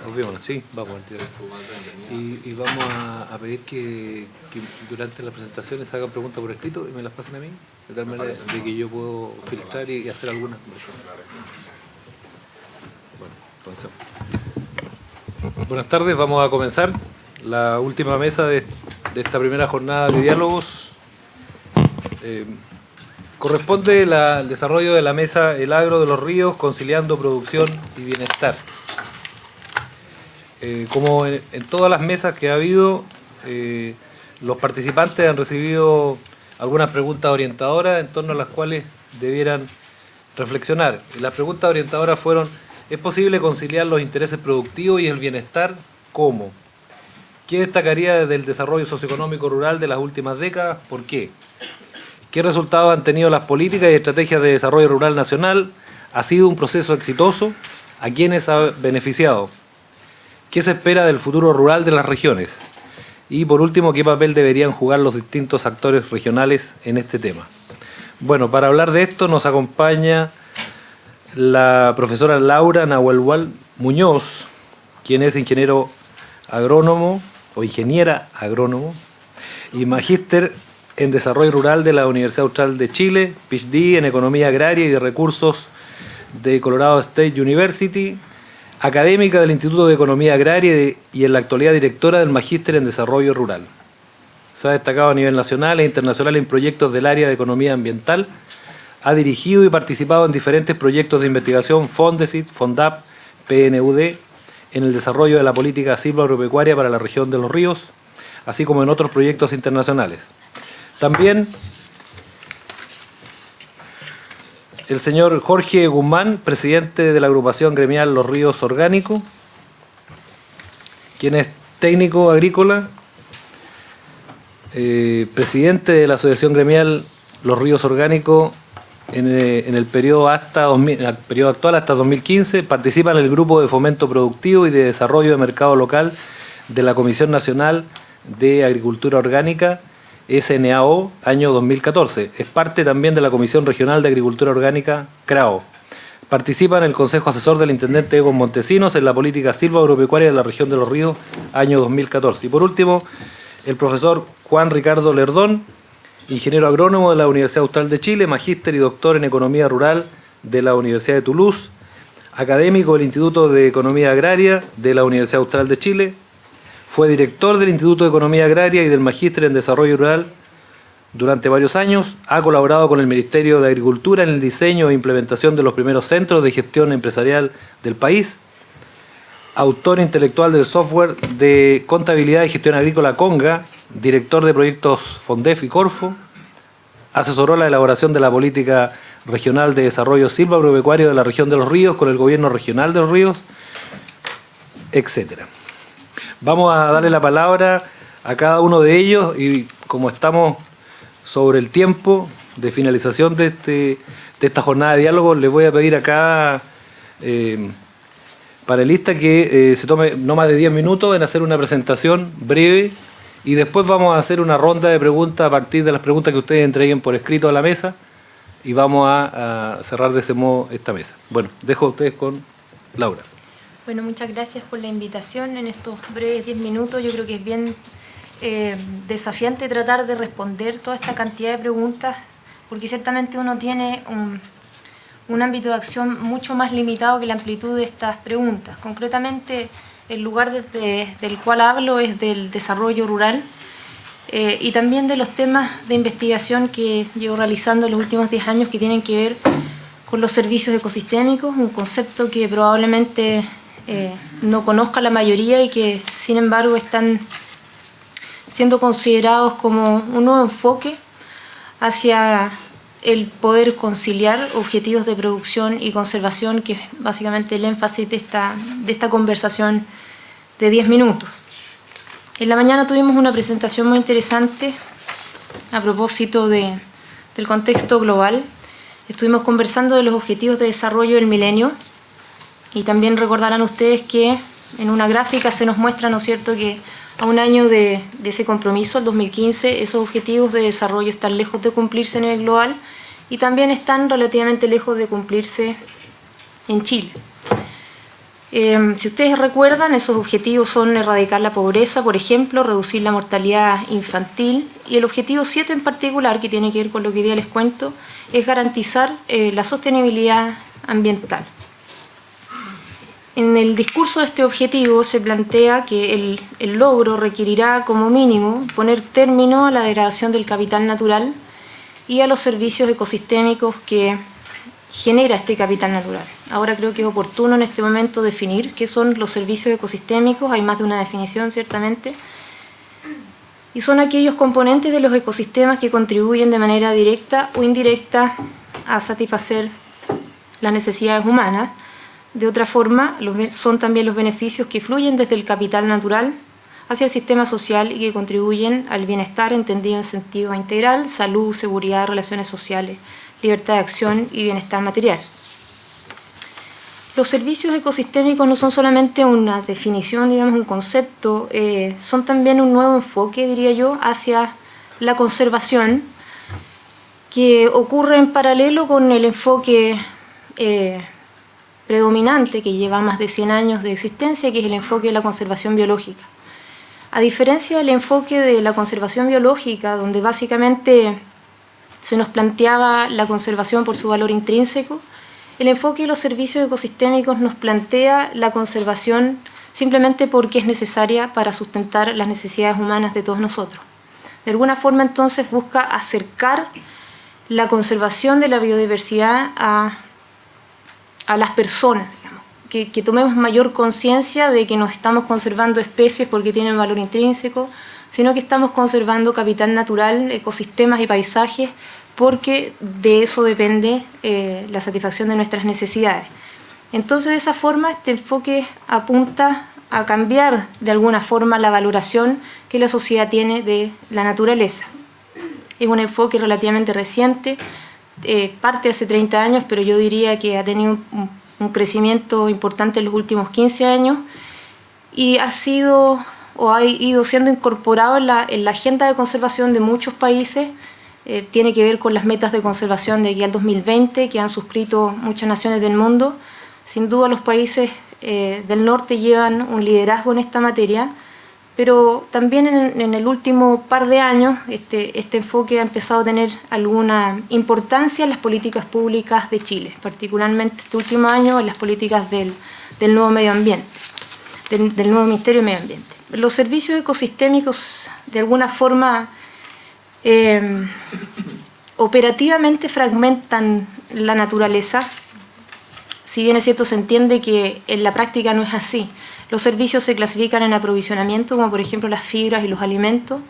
Obviamente, sí, vamos a tirar. Y vamos a pedir que durante las presentaciones se hagan preguntas por escrito y me las pasen a mí, de tal manera de que yo puedo filtrar y hacer algunas. Bueno, comencemos. Buenas tardes, vamos a comenzar la última mesa de esta primera jornada de diálogos. Corresponde el desarrollo de la mesa El Agro de los Ríos, conciliando producción y bienestar. Como en todas las mesas que ha habido, los participantes han recibido algunas preguntas orientadoras en torno a las cuales debieran reflexionar. Y las preguntas orientadoras fueron: ¿es posible conciliar los intereses productivos y el bienestar? ¿Cómo? ¿Qué destacaría del desarrollo socioeconómico rural de las últimas décadas? ¿Por qué? ¿Qué resultados han tenido las políticas y estrategias de desarrollo rural nacional? ¿Ha sido un proceso exitoso? ¿A quiénes ha beneficiado? ¿Qué se espera del futuro rural de las regiones? Y por último, ¿qué papel deberían jugar los distintos actores regionales en este tema? Bueno, para hablar de esto nos acompaña la profesora Laura Nahuelhual Muñoz, quien es ingeniero agrónomo o ingeniera agrónomo y magíster en Desarrollo Rural de la Universidad Austral de Chile, PhD en Economía Agraria y de Recursos de Colorado State University, académica del Instituto de Economía Agraria y en la actualidad directora del Magíster en Desarrollo Rural. Se ha destacado a nivel nacional e internacional en proyectos del área de economía ambiental. Ha dirigido y participado en diferentes proyectos de investigación FONDESIT, FONDAP, PNUD, en el desarrollo de la política silvoagropecuaria para la región de los ríos, así como en otros proyectos internacionales. También el señor Jorge Guzmán, presidente de la agrupación gremial Los Ríos Orgánicos, quien es técnico agrícola, presidente de la asociación gremial Los Ríos Orgánicos en el periodo actual hasta 2015, participa en el grupo de fomento productivo y de desarrollo de mercado local de la Comisión Nacional de Agricultura Orgánica, SNAO, año 2014. Es parte también de la Comisión Regional de Agricultura Orgánica, CRAO. Participa en el Consejo Asesor del Intendente Egon Montesinos en la política silvoagropecuaria de la región de los ríos, año 2014. Y por último, el profesor Juan Ricardo Lerdón, ingeniero agrónomo de la Universidad Austral de Chile, magíster y doctor en Economía Rural de la Universidad de Toulouse, académico del Instituto de Economía Agraria de la Universidad Austral de Chile. Fue director del Instituto de Economía Agraria y del Magíster en Desarrollo Rural durante varios años. Ha colaborado con el Ministerio de Agricultura en el diseño e implementación de los primeros centros de gestión empresarial del país. Autor intelectual del software de contabilidad y gestión agrícola Conga, director de proyectos FONDEF y Corfo. Asesoró la elaboración de la política regional de desarrollo silvoagropecuario de la región de los ríos con el gobierno regional de los ríos, etcétera. Vamos a darle la palabra a cada uno de ellos y como estamos sobre el tiempo de finalización de esta jornada de diálogo, les voy a pedir a cada panelista que se tome no más de 10 minutos en hacer una presentación breve y después vamos a hacer una ronda de preguntas a partir de las preguntas que ustedes entreguen por escrito a la mesa y vamos a cerrar de ese modo esta mesa. Bueno, dejo a ustedes con Laura. Bueno, muchas gracias por la invitación en estos breves 10 minutos. Yo creo que es bien desafiante tratar de responder toda esta cantidad de preguntas, porque ciertamente uno tiene un ámbito de acción mucho más limitado que la amplitud de estas preguntas. Concretamente, el lugar del cual hablo es del desarrollo rural y también de los temas de investigación que llevo realizando en los últimos 10 años que tienen que ver con los servicios ecosistémicos, un concepto que probablemente no conozca la mayoría y que sin embargo están siendo considerados como un nuevo enfoque hacia el poder conciliar objetivos de producción y conservación, que es básicamente el énfasis de esta conversación de 10 minutos. En la mañana tuvimos una presentación muy interesante a propósito del contexto global. Estuvimos conversando de los objetivos de desarrollo del milenio y también recordarán ustedes que en una gráfica se nos muestra, ¿no es cierto?, que a un año de ese compromiso, el 2015, esos objetivos de desarrollo están lejos de cumplirse a nivel global y también están relativamente lejos de cumplirse en Chile. Si ustedes recuerdan, esos objetivos son erradicar la pobreza, por ejemplo, reducir la mortalidad infantil, y el objetivo 7 en particular, que tiene que ver con lo que hoy día les cuento, es garantizar la sostenibilidad ambiental. En el discurso de este objetivo se plantea que el logro requerirá como mínimo poner término a la degradación del capital natural y a los servicios ecosistémicos que genera este capital natural. Ahora creo que es oportuno en este momento definir qué son los servicios ecosistémicos. Hay más de una definición, ciertamente, y son aquellos componentes de los ecosistemas que contribuyen de manera directa o indirecta a satisfacer las necesidades humanas. De otra forma, son también los beneficios que fluyen desde el capital natural hacia el sistema social y que contribuyen al bienestar entendido en sentido integral: salud, seguridad, relaciones sociales, libertad de acción y bienestar material. Los servicios ecosistémicos no son solamente una definición, digamos, un concepto, son también un nuevo enfoque, diría yo, hacia la conservación, que ocurre en paralelo con el enfoque predominante que lleva más de 100 años de existencia, que es el enfoque de la conservación biológica. A diferencia del enfoque de la conservación biológica, donde básicamente se nos planteaba la conservación por su valor intrínseco, el enfoque de los servicios ecosistémicos nos plantea la conservación simplemente porque es necesaria para sustentar las necesidades humanas de todos nosotros. De alguna forma, entonces, busca acercar la conservación de la biodiversidad a las personas, digamos, que tomemos mayor conciencia de que no estamos conservando especies porque tienen valor intrínseco, sino que estamos conservando capital natural, ecosistemas y paisajes, porque de eso depende la satisfacción de nuestras necesidades. Entonces, de esa forma, este enfoque apunta a cambiar de alguna forma la valoración que la sociedad tiene de la naturaleza. Es un enfoque relativamente reciente, parte hace 30 años, pero yo diría que ha tenido un crecimiento importante en los últimos 15 años y ha ido siendo incorporado en la agenda de conservación de muchos países. Tiene que ver con las metas de conservación de aquí al 2020 que han suscrito muchas naciones del mundo. Sin duda los países del norte llevan un liderazgo en esta materia, pero también en el último par de años este enfoque ha empezado a tener alguna importancia en las políticas públicas de Chile, particularmente este último año en las políticas del nuevo medio ambiente, del nuevo Ministerio de Medio Ambiente. Los servicios ecosistémicos de alguna forma operativamente fragmentan la naturaleza. Si bien es cierto, se entiende que en la práctica no es así. Los servicios se clasifican en aprovisionamiento, como por ejemplo las fibras y los alimentos,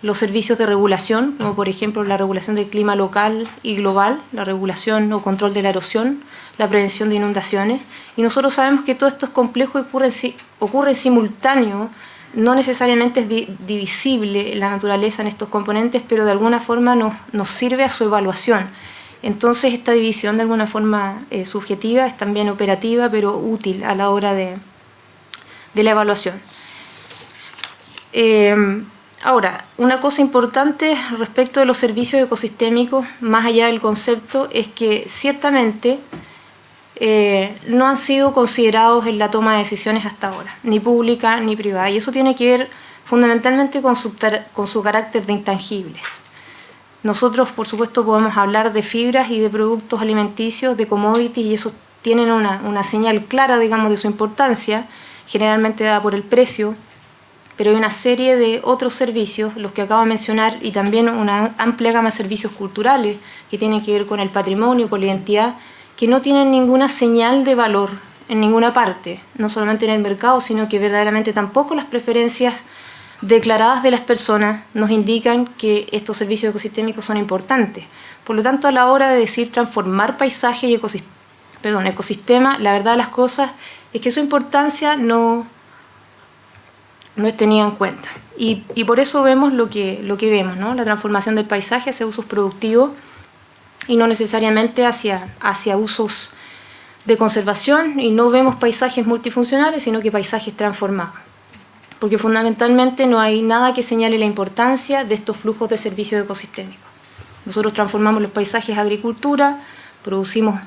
los servicios de regulación, como por ejemplo la regulación del clima local y global, la regulación o control de la erosión, la prevención de inundaciones, y nosotros sabemos que todo esto es complejo y ocurre simultáneo. No necesariamente es divisible la naturaleza en estos componentes, pero de alguna forma nos sirve a su evaluación. Entonces, esta división de alguna forma subjetiva es también operativa, pero útil a la hora de la evaluación. Ahora, una cosa importante respecto de los servicios ecosistémicos, más allá del concepto, es que ciertamente no han sido considerados en la toma de decisiones hasta ahora, ni pública ni privada, y eso tiene que ver fundamentalmente con su carácter de intangibles. Nosotros, por supuesto, podemos hablar de fibras y de productos alimenticios, de commodities, y eso tienen una señal clara, digamos, de su importancia, generalmente dada por el precio, pero hay una serie de otros servicios, los que acabo de mencionar, y también una amplia gama de servicios culturales que tienen que ver con el patrimonio, con la identidad, que no tienen ninguna señal de valor en ninguna parte, no solamente en el mercado, sino que verdaderamente tampoco las preferencias declaradas de las personas nos indican que estos servicios ecosistémicos son importantes. Por lo tanto, a la hora de decir transformar paisaje y ecosistema, la verdad de las cosas es que su importancia no es tenida en cuenta. Y por eso vemos lo que vemos, ¿no? La transformación del paisaje hacia usos productivos y no necesariamente hacia usos de conservación, y no vemos paisajes multifuncionales, sino que paisajes transformados. Porque fundamentalmente no hay nada que señale la importancia de estos flujos de servicios ecosistémicos. Nosotros transformamos los paisajes a agricultura, producimos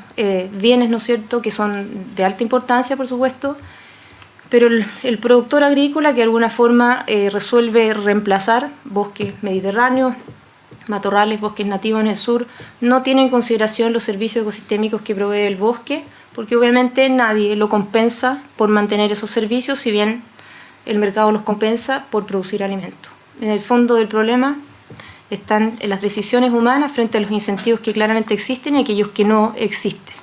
bienes, ¿no es cierto?, que son de alta importancia, por supuesto, Pero el productor agrícola que de alguna forma resuelve reemplazar bosques mediterráneos, matorrales, bosques nativos en el sur, no tiene en consideración los servicios ecosistémicos que provee el bosque, porque obviamente nadie lo compensa por mantener esos servicios, si bien el mercado los compensa por producir alimentos. En el fondo del problema están las decisiones humanas frente a los incentivos que claramente existen y aquellos que no existen.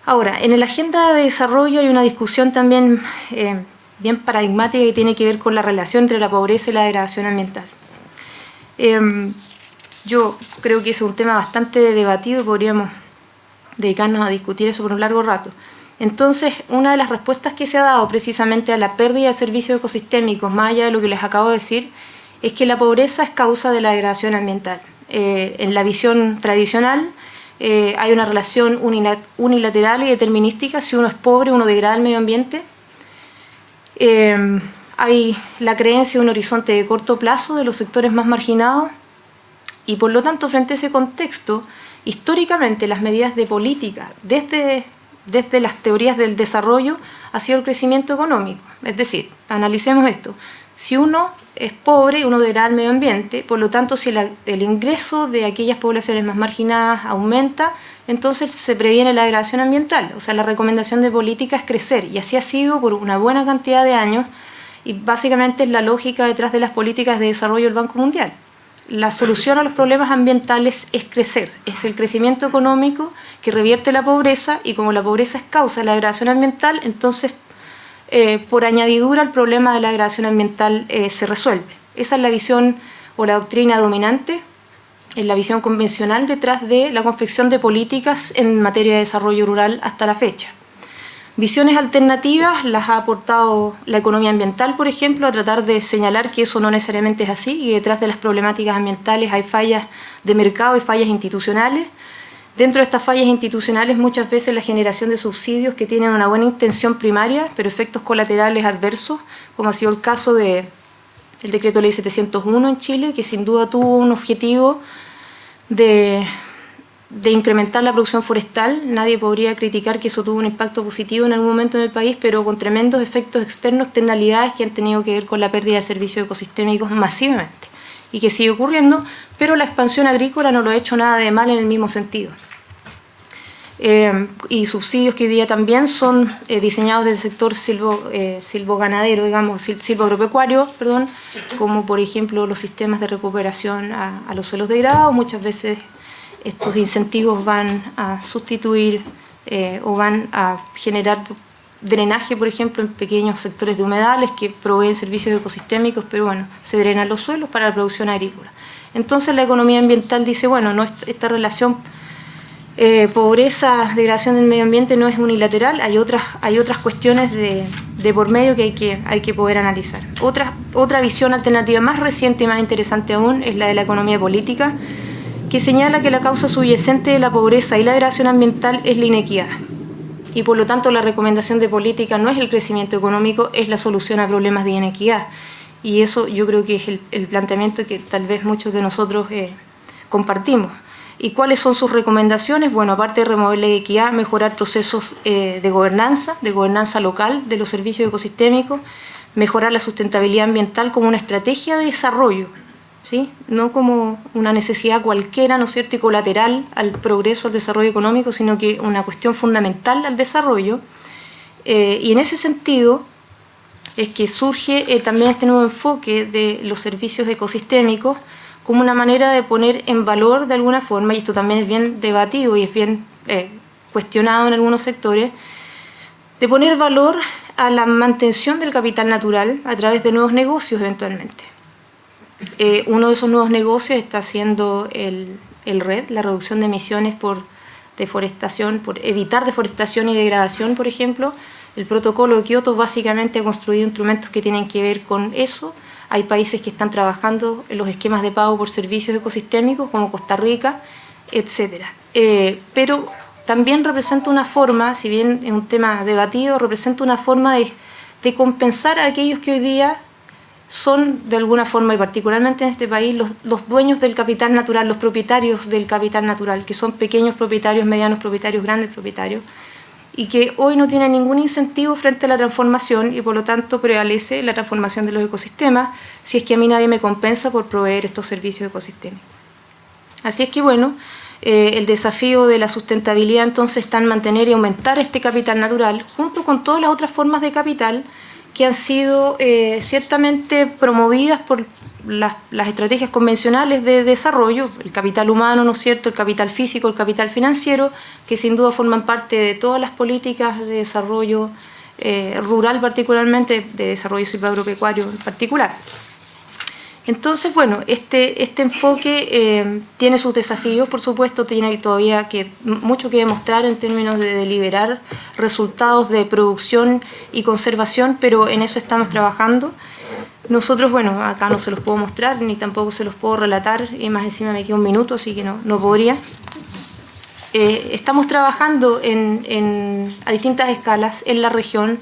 Ahora, en la agenda de desarrollo hay una discusión también bien paradigmática que tiene que ver con la relación entre la pobreza y la degradación ambiental. Yo creo que es un tema bastante debatido y podríamos dedicarnos a discutir eso por un largo rato. Entonces, una de las respuestas que se ha dado precisamente a la pérdida de servicios ecosistémicos, más allá de lo que les acabo de decir, es que la pobreza es causa de la degradación ambiental. En la visión tradicional hay una relación unilateral y determinística. Si uno es pobre, uno degrada el medio ambiente. Hay la creencia de un horizonte de corto plazo de los sectores más marginados y por lo tanto frente a ese contexto, históricamente las medidas de política desde las teorías del desarrollo ha sido el crecimiento económico. Es decir, analicemos esto. Si uno es pobre, uno degrada el medio ambiente, por lo tanto si el ingreso de aquellas poblaciones más marginadas aumenta, entonces se previene la degradación ambiental. O sea, la recomendación de política es crecer y así ha sido por una buena cantidad de años. Y básicamente es la lógica detrás de las políticas de desarrollo del Banco Mundial. La solución a los problemas ambientales es crecer, es el crecimiento económico que revierte la pobreza y como la pobreza es causa de la degradación ambiental, entonces por añadidura el problema de la degradación ambiental se resuelve. Esa es la visión o la doctrina dominante, es la visión convencional detrás de la confección de políticas en materia de desarrollo rural hasta la fecha. Visiones alternativas las ha aportado la economía ambiental, por ejemplo, a tratar de señalar que eso no necesariamente es así y detrás de las problemáticas ambientales hay fallas de mercado y fallas institucionales. Dentro de estas fallas institucionales muchas veces la generación de subsidios que tienen una buena intención primaria, pero efectos colaterales adversos, como ha sido el caso del Decreto Ley 701 en Chile, que sin duda tuvo un objetivo de incrementar la producción forestal. Nadie podría criticar que eso tuvo un impacto positivo en algún momento en el país, pero con tremendos efectos externos, externalidades que han tenido que ver con la pérdida de servicios ecosistémicos masivamente y que sigue ocurriendo, pero la expansión agrícola no lo ha hecho nada de mal en el mismo sentido. Y subsidios que hoy día también son diseñados del sector silvoganadero, digamos, silvoagropecuario, como por ejemplo los sistemas de recuperación a los suelos degradados. Muchas veces estos incentivos van a sustituir o van a generar drenaje, por ejemplo, en pequeños sectores de humedales que proveen servicios ecosistémicos, pero bueno, se drenan los suelos para la producción agrícola. Entonces la economía ambiental dice, bueno, no, esta relación pobreza, degradación del medio ambiente no es unilateral, hay otras cuestiones de por medio que hay que poder analizar. Otra visión alternativa más reciente y más interesante aún es la de la economía política, que señala que la causa subyacente de la pobreza y la degradación ambiental es la inequidad. Y por lo tanto la recomendación de política no es el crecimiento económico, es la solución a problemas de inequidad. Y eso yo creo que es el planteamiento que tal vez muchos de nosotros compartimos. ¿Y cuáles son sus recomendaciones? Bueno, aparte de remover la inequidad, mejorar procesos de gobernanza local de los servicios ecosistémicos, mejorar la sustentabilidad ambiental como una estrategia de desarrollo, ¿sí? No como una necesidad cualquiera, ¿no es cierto?, y colateral al progreso, al desarrollo económico, sino que una cuestión fundamental al desarrollo. Y en ese sentido es que surge también este nuevo enfoque de los servicios ecosistémicos como una manera de poner en valor de alguna forma, y esto también es bien debatido y es bien cuestionado en algunos sectores, de poner valor a la mantención del capital natural a través de nuevos negocios eventualmente. Uno de esos nuevos negocios está siendo el REDD, la reducción de emisiones por deforestación, por evitar deforestación y degradación, por ejemplo. El protocolo de Kioto básicamente ha construido instrumentos que tienen que ver con eso. Hay países que están trabajando en los esquemas de pago por servicios ecosistémicos, como Costa Rica, etc. Pero también representa una forma, si bien es un tema debatido, representa una forma de compensar a aquellos que hoy día son de alguna forma, y particularmente en este país, los dueños del capital natural, los propietarios del capital natural, que son pequeños propietarios, medianos propietarios, grandes propietarios, y que hoy no tiene ningún incentivo frente a la transformación y por lo tanto prevalece la transformación de los ecosistemas si es que a mí nadie me compensa por proveer estos servicios ecosistémicos. Así es que bueno, el desafío de la sustentabilidad entonces está en mantener y aumentar este capital natural junto con todas las otras formas de capital que han sido ciertamente promovidas por las estrategias convencionales de desarrollo, el capital humano, ¿no es cierto?, el capital físico, el capital financiero, que sin duda forman parte de todas las políticas de desarrollo rural particularmente, de desarrollo silvagropecuario en particular. Entonces, bueno, este enfoque tiene sus desafíos, por supuesto, tiene todavía mucho que demostrar en términos de deliberar resultados de producción y conservación, pero en eso estamos trabajando. Nosotros, bueno, acá no se los puedo mostrar, ni tampoco se los puedo relatar, y más encima me queda un minuto, así que no podría. Estamos trabajando a distintas escalas en la región,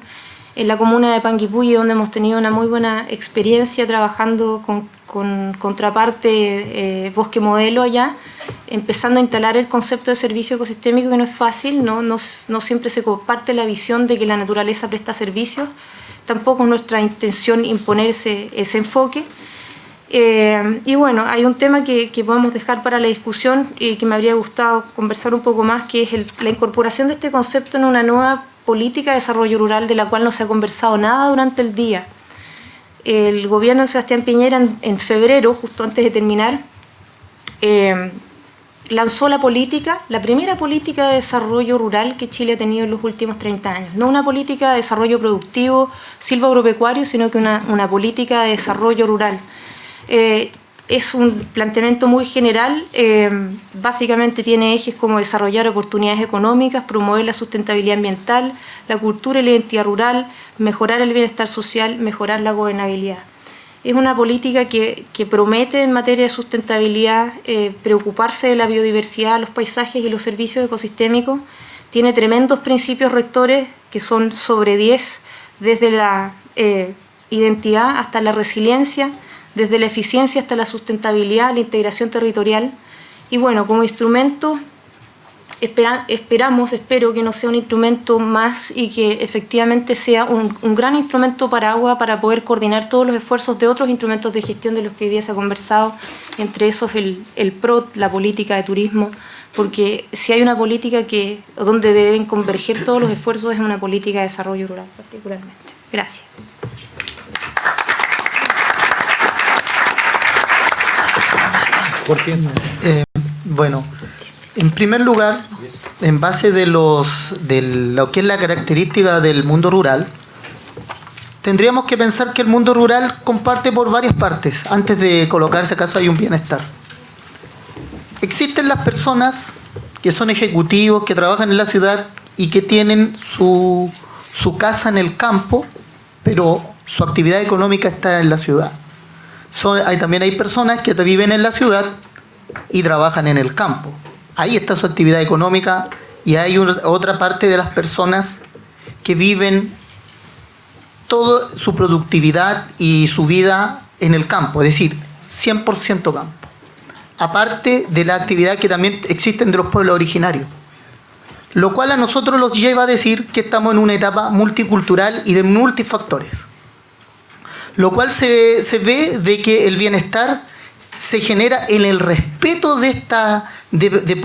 en la comuna de Panguipulli, donde hemos tenido una muy buena experiencia trabajando con contraparte Bosque Modelo allá, empezando a instalar el concepto de servicio ecosistémico, que no es fácil, no siempre se comparte la visión de que la naturaleza presta servicios, tampoco es nuestra intención imponer ese enfoque. Y bueno, hay un tema que podemos dejar para la discusión y que me habría gustado conversar un poco más, que es la incorporación de este concepto en una nueva política de desarrollo rural de la cual no se ha conversado nada durante el día. El gobierno de Sebastián Piñera en febrero, justo antes de terminar, lanzó la primera política de desarrollo rural que Chile ha tenido en los últimos 30 años. No una política de desarrollo productivo silvagropecuario, sino que una política de desarrollo rural. Es un planteamiento muy general, básicamente tiene ejes como desarrollar oportunidades económicas, promover la sustentabilidad ambiental, la cultura y la identidad rural, mejorar el bienestar social, mejorar la gobernabilidad. Es una política que promete en materia de sustentabilidad preocuparse de la biodiversidad, los paisajes y los servicios ecosistémicos. Tiene tremendos principios rectores que son sobre 10, desde la identidad hasta la resiliencia, desde la eficiencia hasta la sustentabilidad, la integración territorial. Y bueno, como instrumento, espero que no sea un instrumento más y que efectivamente sea un gran instrumento paraguas para poder coordinar todos los esfuerzos de otros instrumentos de gestión de los que hoy día se ha conversado, entre esos el PROT, la política de turismo, porque si hay una política donde deben converger todos los esfuerzos es una política de desarrollo rural particularmente. Gracias. Bueno, en primer lugar, en base de lo que es la característica del mundo rural, tendríamos que pensar que el mundo rural comparte por varias partes, antes de colocarse acaso hay un bienestar. Existen las personas que son ejecutivos, que trabajan en la ciudad y que tienen su casa en el campo, pero su actividad económica está en la ciudad. También hay personas que viven en la ciudad y trabajan en el campo. Ahí está su actividad económica, y hay otra parte de las personas que viven toda su productividad y su vida en el campo, es decir, 100% campo. Aparte de la actividad que también existen de los pueblos originarios. Lo cual a nosotros nos lleva a decir que estamos en una etapa multicultural y de multifactores. Lo cual se ve de que el bienestar se genera en el respeto de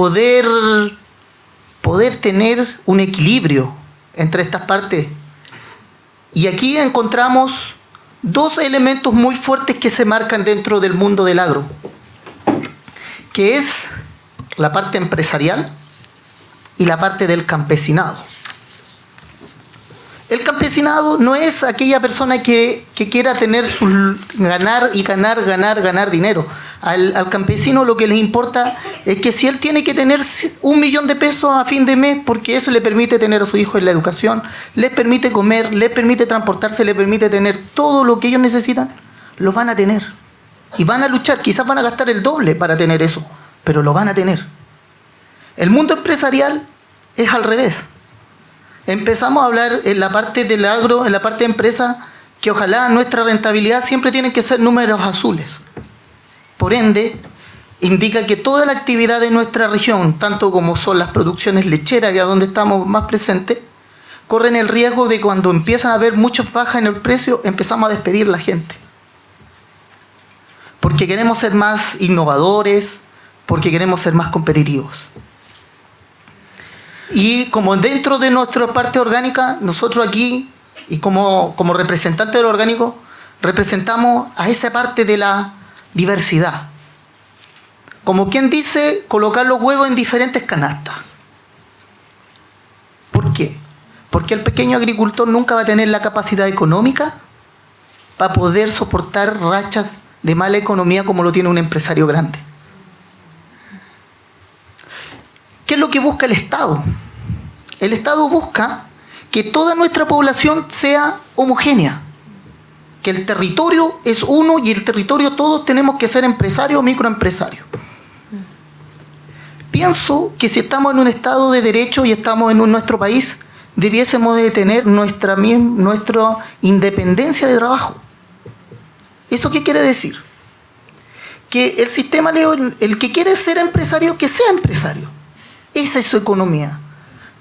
poder tener un equilibrio entre estas partes. Y aquí encontramos dos elementos muy fuertes que se marcan dentro del mundo del agro, que es la parte empresarial y la parte del campesinado. El campesinado no es aquella persona que quiera tener ganar dinero. Al campesino lo que le importa es que si él tiene que tener 1 millón de pesos a fin de mes, porque eso le permite tener a su hijo en la educación, le permite comer, le permite transportarse, le permite tener todo lo que ellos necesitan, lo van a tener. Y van a luchar, quizás van a gastar el doble para tener eso, pero lo van a tener. El mundo empresarial es al revés. Empezamos a hablar en la parte del agro, en la parte de empresa, que ojalá nuestra rentabilidad siempre tiene que ser números azules. Por ende, indica que toda la actividad de nuestra región, tanto como son las producciones lecheras, que es donde estamos más presentes, corren el riesgo de cuando empiezan a haber muchas bajas en el precio, empezamos a despedir a la gente. Porque queremos ser más innovadores, porque queremos ser más competitivos. Y como dentro de nuestra parte orgánica, nosotros aquí, y como representantes de lo orgánico, representamos a esa parte de la diversidad. Como quien dice, colocar los huevos en diferentes canastas. ¿Por qué? Porque el pequeño agricultor nunca va a tener la capacidad económica para poder soportar rachas de mala economía como lo tiene un empresario grande. ¿Qué es lo que busca el Estado? El Estado busca que toda nuestra población sea homogénea, que el territorio es uno y el territorio todos tenemos que ser empresarios o microempresarios. Pienso que si estamos en un Estado de derecho y estamos en nuestro país, debiésemos de tener nuestra independencia de trabajo. ¿Eso qué quiere decir? Que el sistema, el que quiere ser empresario, que sea empresario. Esa es su economía.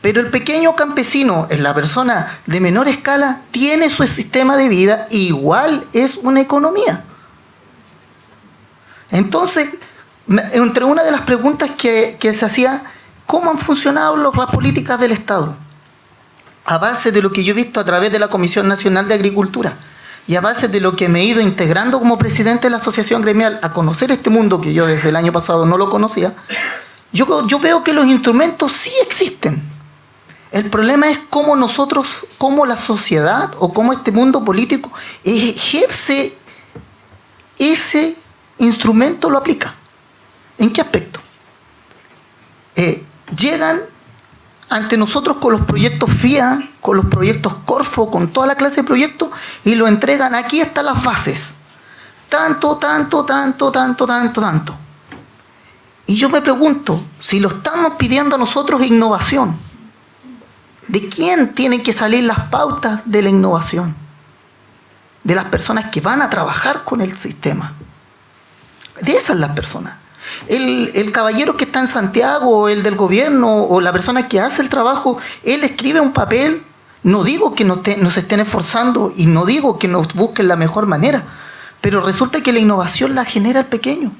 Pero el pequeño campesino, en la persona de menor escala, tiene su sistema de vida e igual es una economía. Entonces, entre una de las preguntas que se hacía, ¿cómo han funcionado las políticas del Estado? A base de lo que yo he visto a través de la Comisión Nacional de Agricultura y a base de lo que me he ido integrando como presidente de la Asociación Gremial a conocer este mundo que yo desde el año pasado no lo conocía, yo veo que los instrumentos sí existen. El problema es cómo nosotros, cómo la sociedad o cómo este mundo político ejerce ese instrumento, lo aplica. ¿En qué aspecto? Llegan ante nosotros con los proyectos FIA, con los proyectos Corfo, con toda la clase de proyectos y lo entregan, aquí están las bases. Tanto. Y yo me pregunto, si lo estamos pidiendo a nosotros innovación, ¿de quién tienen que salir las pautas de la innovación? De las personas que van a trabajar con el sistema. De esas las personas. El caballero que está en Santiago, o el del gobierno, o la persona que hace el trabajo, él escribe un papel. No digo que nos estén esforzando y no digo que nos busquen la mejor manera, pero resulta que la innovación la genera el pequeño.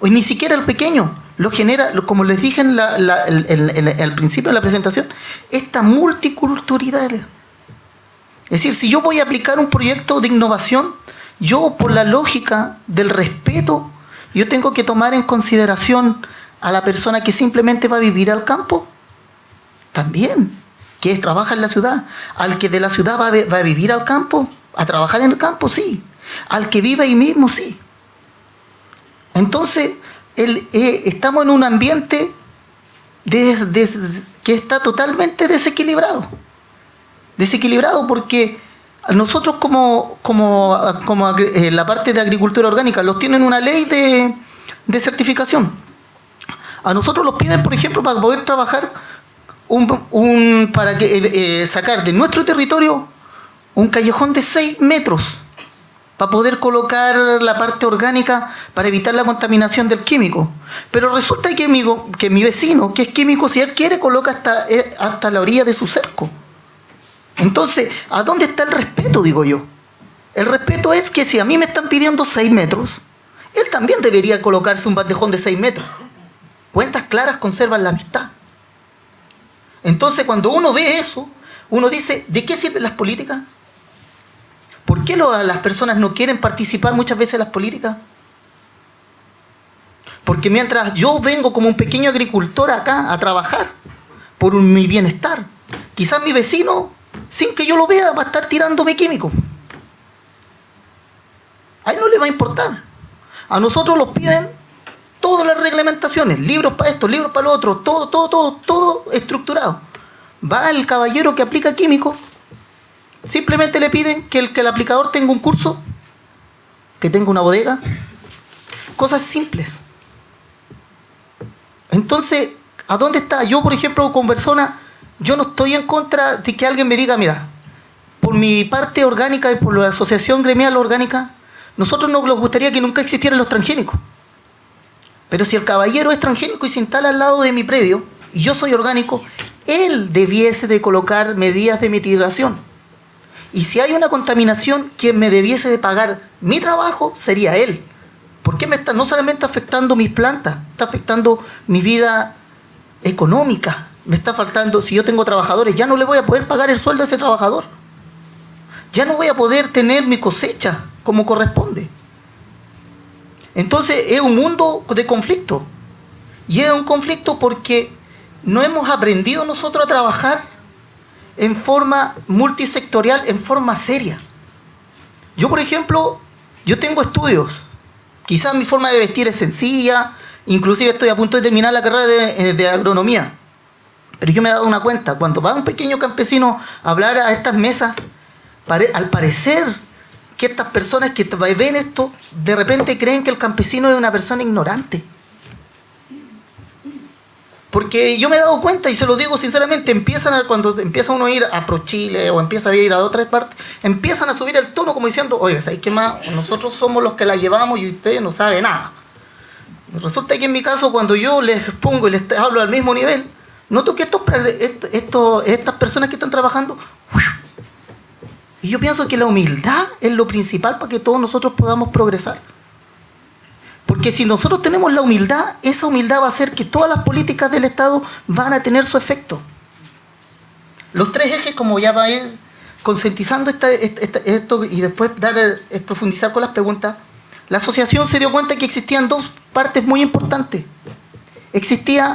O ni siquiera el pequeño, lo genera, como les dije al principio de la presentación, esta multiculturalidad. Es decir, si yo voy a aplicar un proyecto de innovación, yo por la lógica del respeto, yo tengo que tomar en consideración a la persona que simplemente va a vivir al campo, también, que trabaja en la ciudad. Al que de la ciudad va a vivir al campo, a trabajar en el campo, sí. Al que vive ahí mismo, sí. Entonces, estamos en un ambiente que está totalmente desequilibrado. Desequilibrado porque nosotros como la parte de agricultura orgánica, los tienen una ley de certificación. A nosotros los piden, por ejemplo, para poder trabajar, para sacar de nuestro territorio un callejón de 6 metros, para poder colocar la parte orgánica para evitar la contaminación del químico. Pero resulta que mi vecino, que es químico, si él quiere, coloca hasta la orilla de su cerco. Entonces, ¿a dónde está el respeto, digo yo? El respeto es que si a mí me están pidiendo 6 metros, él también debería colocarse un bandejón de 6 metros. Cuentas claras conservan la amistad. Entonces, cuando uno ve eso, uno dice, ¿de qué sirven las políticas? ¿Por qué las personas no quieren participar muchas veces en las políticas? Porque mientras yo vengo como un pequeño agricultor acá a trabajar por mi bienestar, quizás mi vecino, sin que yo lo vea, va a estar tirándome químicos. A él no le va a importar. A nosotros nos piden todas las reglamentaciones, libros para esto, libros para lo otro, todo estructurado. Va el caballero que aplica químicos, simplemente le piden que el aplicador tenga un curso, que tenga una bodega, cosas simples. Entonces, ¿a dónde está? Yo, por ejemplo, con personas, yo no estoy en contra de que alguien me diga, mira, por mi parte orgánica y por la asociación gremial orgánica, nosotros nos gustaría que nunca existieran los transgénicos. Pero si el caballero es transgénico y se instala al lado de mi predio, y yo soy orgánico, él debiese de colocar medidas de mitigación. Y si hay una contaminación, quien me debiese de pagar mi trabajo sería él. Porque no solamente afectando mis plantas, está afectando mi vida económica. Me está faltando, si yo tengo trabajadores, ya no le voy a poder pagar el sueldo a ese trabajador. Ya no voy a poder tener mi cosecha como corresponde. Entonces es un mundo de conflicto. Y es un conflicto porque no hemos aprendido nosotros a trabajar en forma multisectorial, en forma seria. Yo, por ejemplo, yo tengo estudios. Quizás mi forma de vestir es sencilla, inclusive estoy a punto de terminar la carrera de agronomía. Pero yo me he dado una cuenta, cuando va un pequeño campesino a hablar a estas mesas, al parecer que estas personas que ven esto, de repente creen que el campesino es una persona ignorante. Porque yo me he dado cuenta, y se lo digo sinceramente, cuando empieza uno a ir a ProChile o empieza a ir a otras partes, empiezan a subir el tono como diciendo, oiga, ¿sabes qué más? Nosotros somos los que la llevamos y ustedes no saben nada. Resulta que en mi caso, cuando yo les pongo y les hablo al mismo nivel, noto que estas personas que están trabajando, y yo pienso que la humildad es lo principal para que todos nosotros podamos progresar. Porque si nosotros tenemos la humildad, esa humildad va a hacer que todas las políticas del Estado van a tener su efecto. Los 3 ejes, como ya va a ir concientizando esto y después profundizar con las preguntas, la asociación se dio cuenta que existían 2 partes muy importantes.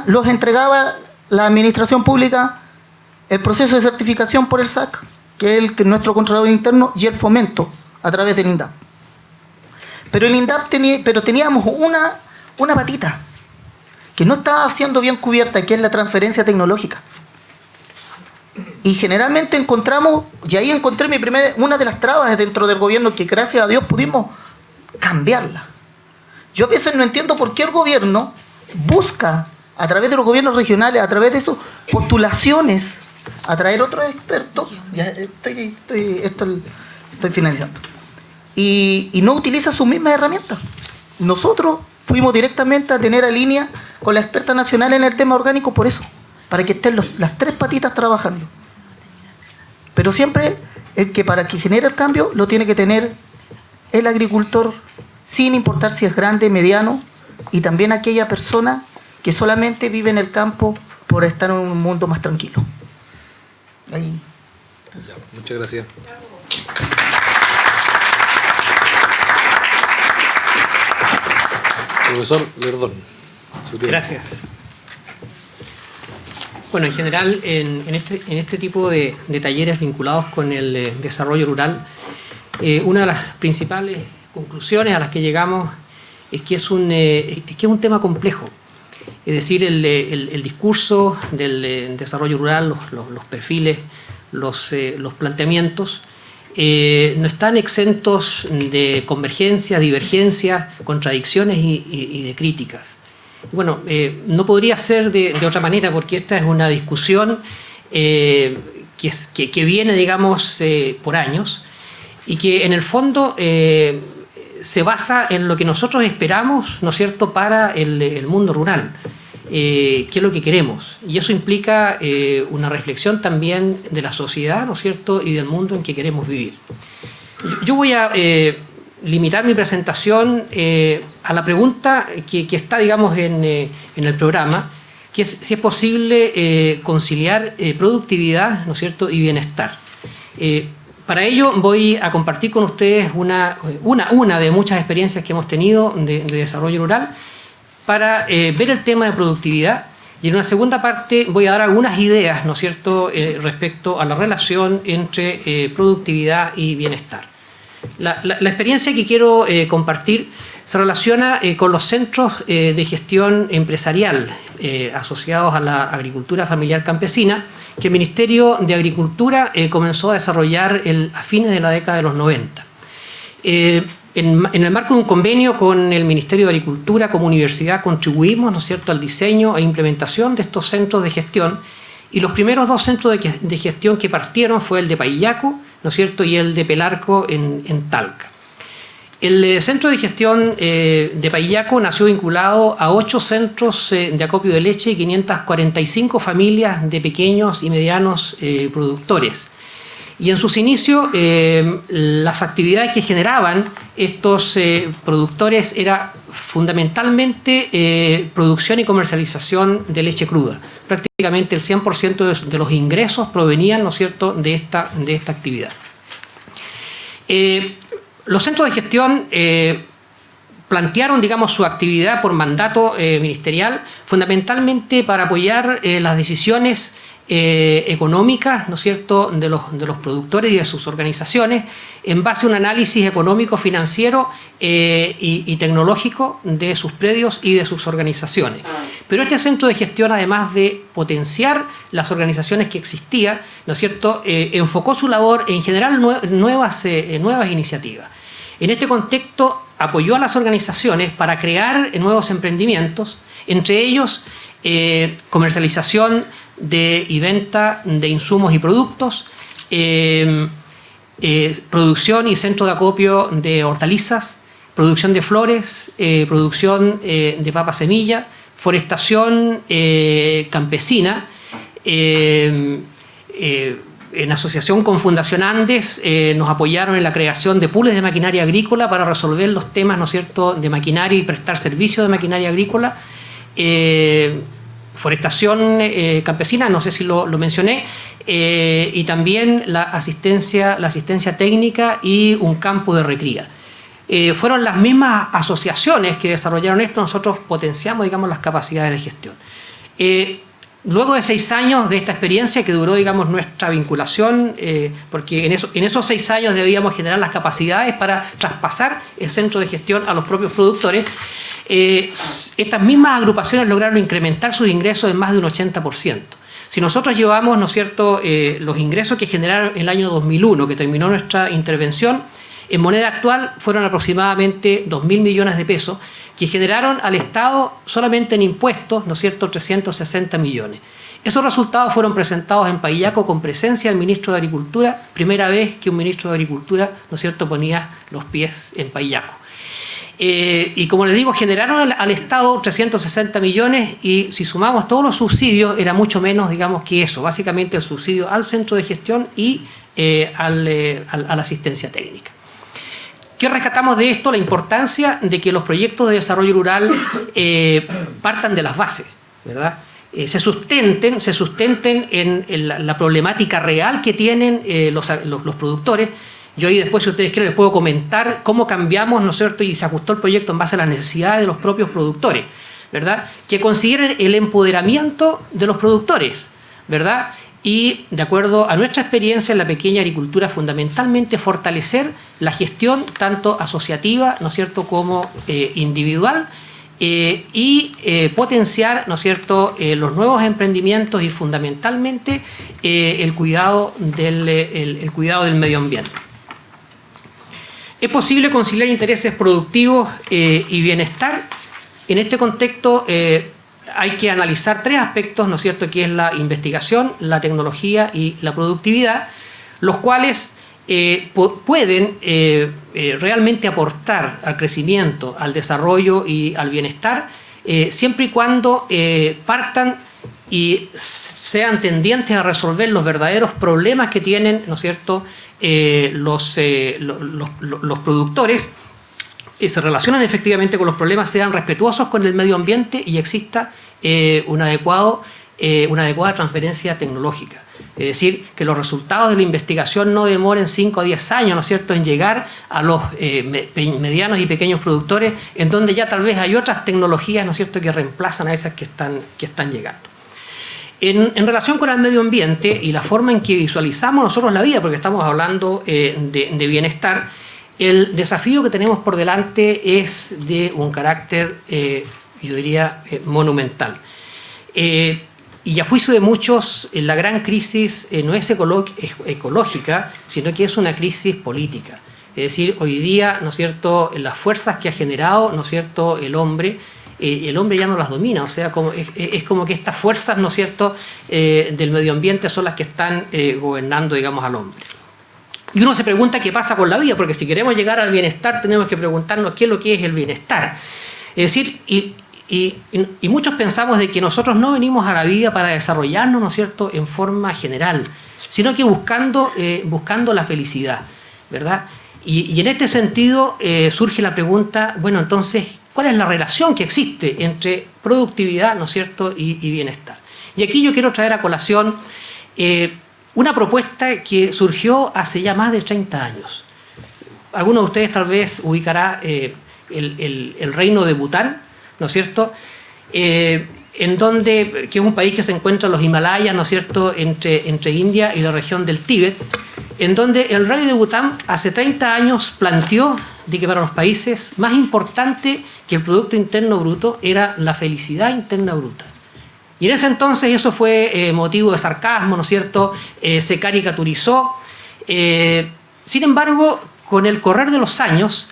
Los entregaba la administración pública el proceso de certificación por el SAC, que es nuestro controlador interno, y el fomento a través del INDAP. Pero el INDAP teníamos una patita que no estaba siendo bien cubierta, que es la transferencia tecnológica. Y generalmente encontramos, y ahí encontré una de las trabas dentro del gobierno que gracias a Dios pudimos cambiarla. Yo a veces no entiendo por qué el gobierno busca, a través de los gobiernos regionales, a través de sus postulaciones, atraer otros expertos. Ya estoy finalizando. Y no utiliza sus mismas herramientas. Nosotros fuimos directamente a tener a línea con la experta nacional en el tema orgánico por eso, para que estén las 3 patitas trabajando. Pero siempre para que genere el cambio lo tiene que tener el agricultor, sin importar si es grande, mediano, y también aquella persona que solamente vive en el campo por estar en un mundo más tranquilo. Ahí. Ya, muchas gracias. Profesor Verdón. Gracias. Bueno, en general, en este tipo de talleres vinculados con el desarrollo rural, una de las principales conclusiones a las que llegamos es que es un tema complejo. Es decir, el discurso del desarrollo rural, los perfiles, los planteamientos, no están exentos de convergencias, divergencias, contradicciones y de críticas. Bueno, no podría ser de otra manera, porque esta es una discusión que viene, digamos, por años, y que en el fondo se basa en lo que nosotros esperamos, ¿no es cierto?, para el mundo rural, qué es lo que queremos. Y eso implica una reflexión también de la sociedad, ¿no es cierto?, y del mundo en que queremos vivir. Yo voy a limitar mi presentación a la pregunta que está, digamos, en el programa, que es si es posible conciliar productividad, ¿no es cierto?, y bienestar. Para ello voy a compartir con ustedes una de muchas experiencias que hemos tenido de desarrollo rural para ver el tema de productividad, y en una segunda parte voy a dar algunas ideas, ¿no es cierto?, respecto a la relación entre productividad y bienestar. La experiencia que quiero compartir se relaciona con los centros de gestión empresarial asociados a la agricultura familiar campesina, que el Ministerio de Agricultura comenzó a desarrollar a fines de la década de los 90. En el marco de un convenio con el Ministerio de Agricultura, como universidad, contribuimos, ¿no es cierto?, al diseño e implementación de estos centros de gestión, y los primeros 2 centros de gestión que partieron fue el de Paillaco, ¿no es cierto?, y el de Pelarco en Talca. El centro de gestión de Paillaco nació vinculado a 8 centros de acopio de leche y 545 familias de pequeños y medianos productores. Y en sus inicios, las actividades que generaban estos productores era fundamentalmente producción y comercialización de leche cruda. Prácticamente el 100% de los ingresos provenían, ¿no es cierto?, de esta actividad. Los centros de gestión plantearon, digamos, su actividad por mandato ministerial fundamentalmente para apoyar las decisiones económicas, ¿no es cierto?, de los productores y de sus organizaciones en base a un análisis económico, financiero y tecnológico de sus predios y de sus organizaciones. Pero este centro de gestión, además de potenciar las organizaciones que existían, ¿no es cierto?, enfocó su labor en generar nuevas iniciativas. En este contexto, apoyó a las organizaciones para crear nuevos emprendimientos, entre ellos comercialización y venta de insumos y productos, producción y centro de acopio de hortalizas, producción de flores, producción de papa semilla, forestación campesina. En asociación con Fundación Andes nos apoyaron en la creación de pools de maquinaria agrícola para resolver los temas, ¿no es cierto?, de maquinaria y prestar servicio de maquinaria agrícola. Forestación campesina, no sé si lo mencioné, y también la asistencia técnica y un campo de recría. Fueron las mismas asociaciones que desarrollaron esto, nosotros potenciamos, digamos, las capacidades de gestión. Luego de 6 años de esta experiencia que duró, digamos, nuestra vinculación, porque en esos 6 años debíamos generar las capacidades para traspasar el centro de gestión a los propios productores, estas mismas agrupaciones lograron incrementar sus ingresos en más de un 80%. Si nosotros llevamos, ¿no es cierto?, los ingresos que generaron en el año 2001, que terminó nuestra intervención, en moneda actual fueron aproximadamente 2.000 millones de pesos, que generaron al Estado solamente en impuestos, ¿no es cierto?, 360 millones. Esos resultados fueron presentados en Paillaco con presencia del ministro de Agricultura, primera vez que un ministro de Agricultura, ¿no es cierto?, ponía los pies en Paillaco. Y como les digo, generaron al Estado 360 millones y si sumamos todos los subsidios era mucho menos, digamos, que eso. Básicamente el subsidio al centro de gestión y a la asistencia técnica. ¿Qué rescatamos de esto? La importancia de que los proyectos de desarrollo rural partan de las bases, ¿verdad? Se sustenten en la problemática real que tienen los productores. Yo ahí después, si ustedes quieren, les puedo comentar cómo cambiamos, ¿no es cierto?, y se ajustó el proyecto en base a las necesidades de los propios productores, ¿verdad? Que consideren el empoderamiento de los productores, ¿verdad? Y, de acuerdo a nuestra experiencia en la pequeña agricultura, fundamentalmente fortalecer la gestión tanto asociativa, ¿no es cierto?, como individual, y potenciar, ¿no es cierto?, los nuevos emprendimientos y fundamentalmente el cuidado del medio ambiente. ¿Es posible conciliar intereses productivos y bienestar? En este contexto hay que analizar 3 aspectos, ¿no es cierto?, que es la investigación, la tecnología y la productividad, los cuales pueden realmente aportar al crecimiento, al desarrollo y al bienestar, siempre y cuando partan y sean tendientes a resolver los verdaderos problemas que tienen, ¿no es cierto?, los productores, se relacionan efectivamente con los problemas, sean respetuosos con el medio ambiente y exista una adecuada transferencia tecnológica. Es decir, que los resultados de la investigación no demoren 5 a 10 años, ¿no es cierto?, en llegar a los medianos y pequeños productores, en donde ya tal vez hay otras tecnologías, ¿no es cierto?, que reemplazan a esas que están llegando. En relación con el medio ambiente y la forma en que visualizamos nosotros la vida, porque estamos hablando de bienestar, el desafío que tenemos por delante es de un carácter, yo diría, monumental. Y a juicio de muchos, la gran crisis no es ecológica, sino que es una crisis política. Es decir, hoy día, ¿no es cierto?, las fuerzas que ha generado, ¿no es cierto?, el hombre ya no las domina, o sea, es como que estas fuerzas, ¿no es cierto?, del medio ambiente son las que están gobernando, digamos, al hombre. Y uno se pregunta qué pasa con la vida, porque si queremos llegar al bienestar tenemos que preguntarnos qué es lo que es el bienestar. Es decir, y muchos pensamos de que nosotros no venimos a la vida para desarrollarnos, ¿no es cierto?, en forma general, sino que buscando la felicidad, ¿verdad? Y en este sentido surge la pregunta, bueno, entonces, ¿cuál es la relación que existe entre productividad, ¿no es cierto?, y bienestar? Y aquí yo quiero traer a colación una propuesta que surgió hace ya más de 30 años. Algunos de ustedes tal vez ubicará el reino de Bután, ¿no es cierto?, que es un país que se encuentra en los Himalayas, ¿no es cierto?, entre India y la región del Tíbet, en donde el rey de Bután hace 30 años planteó de que para los países más importante que el Producto Interno Bruto era la felicidad interna bruta. Y en ese entonces eso fue motivo de sarcasmo, ¿no es cierto?, se caricaturizó. Sin embargo, con el correr de los años,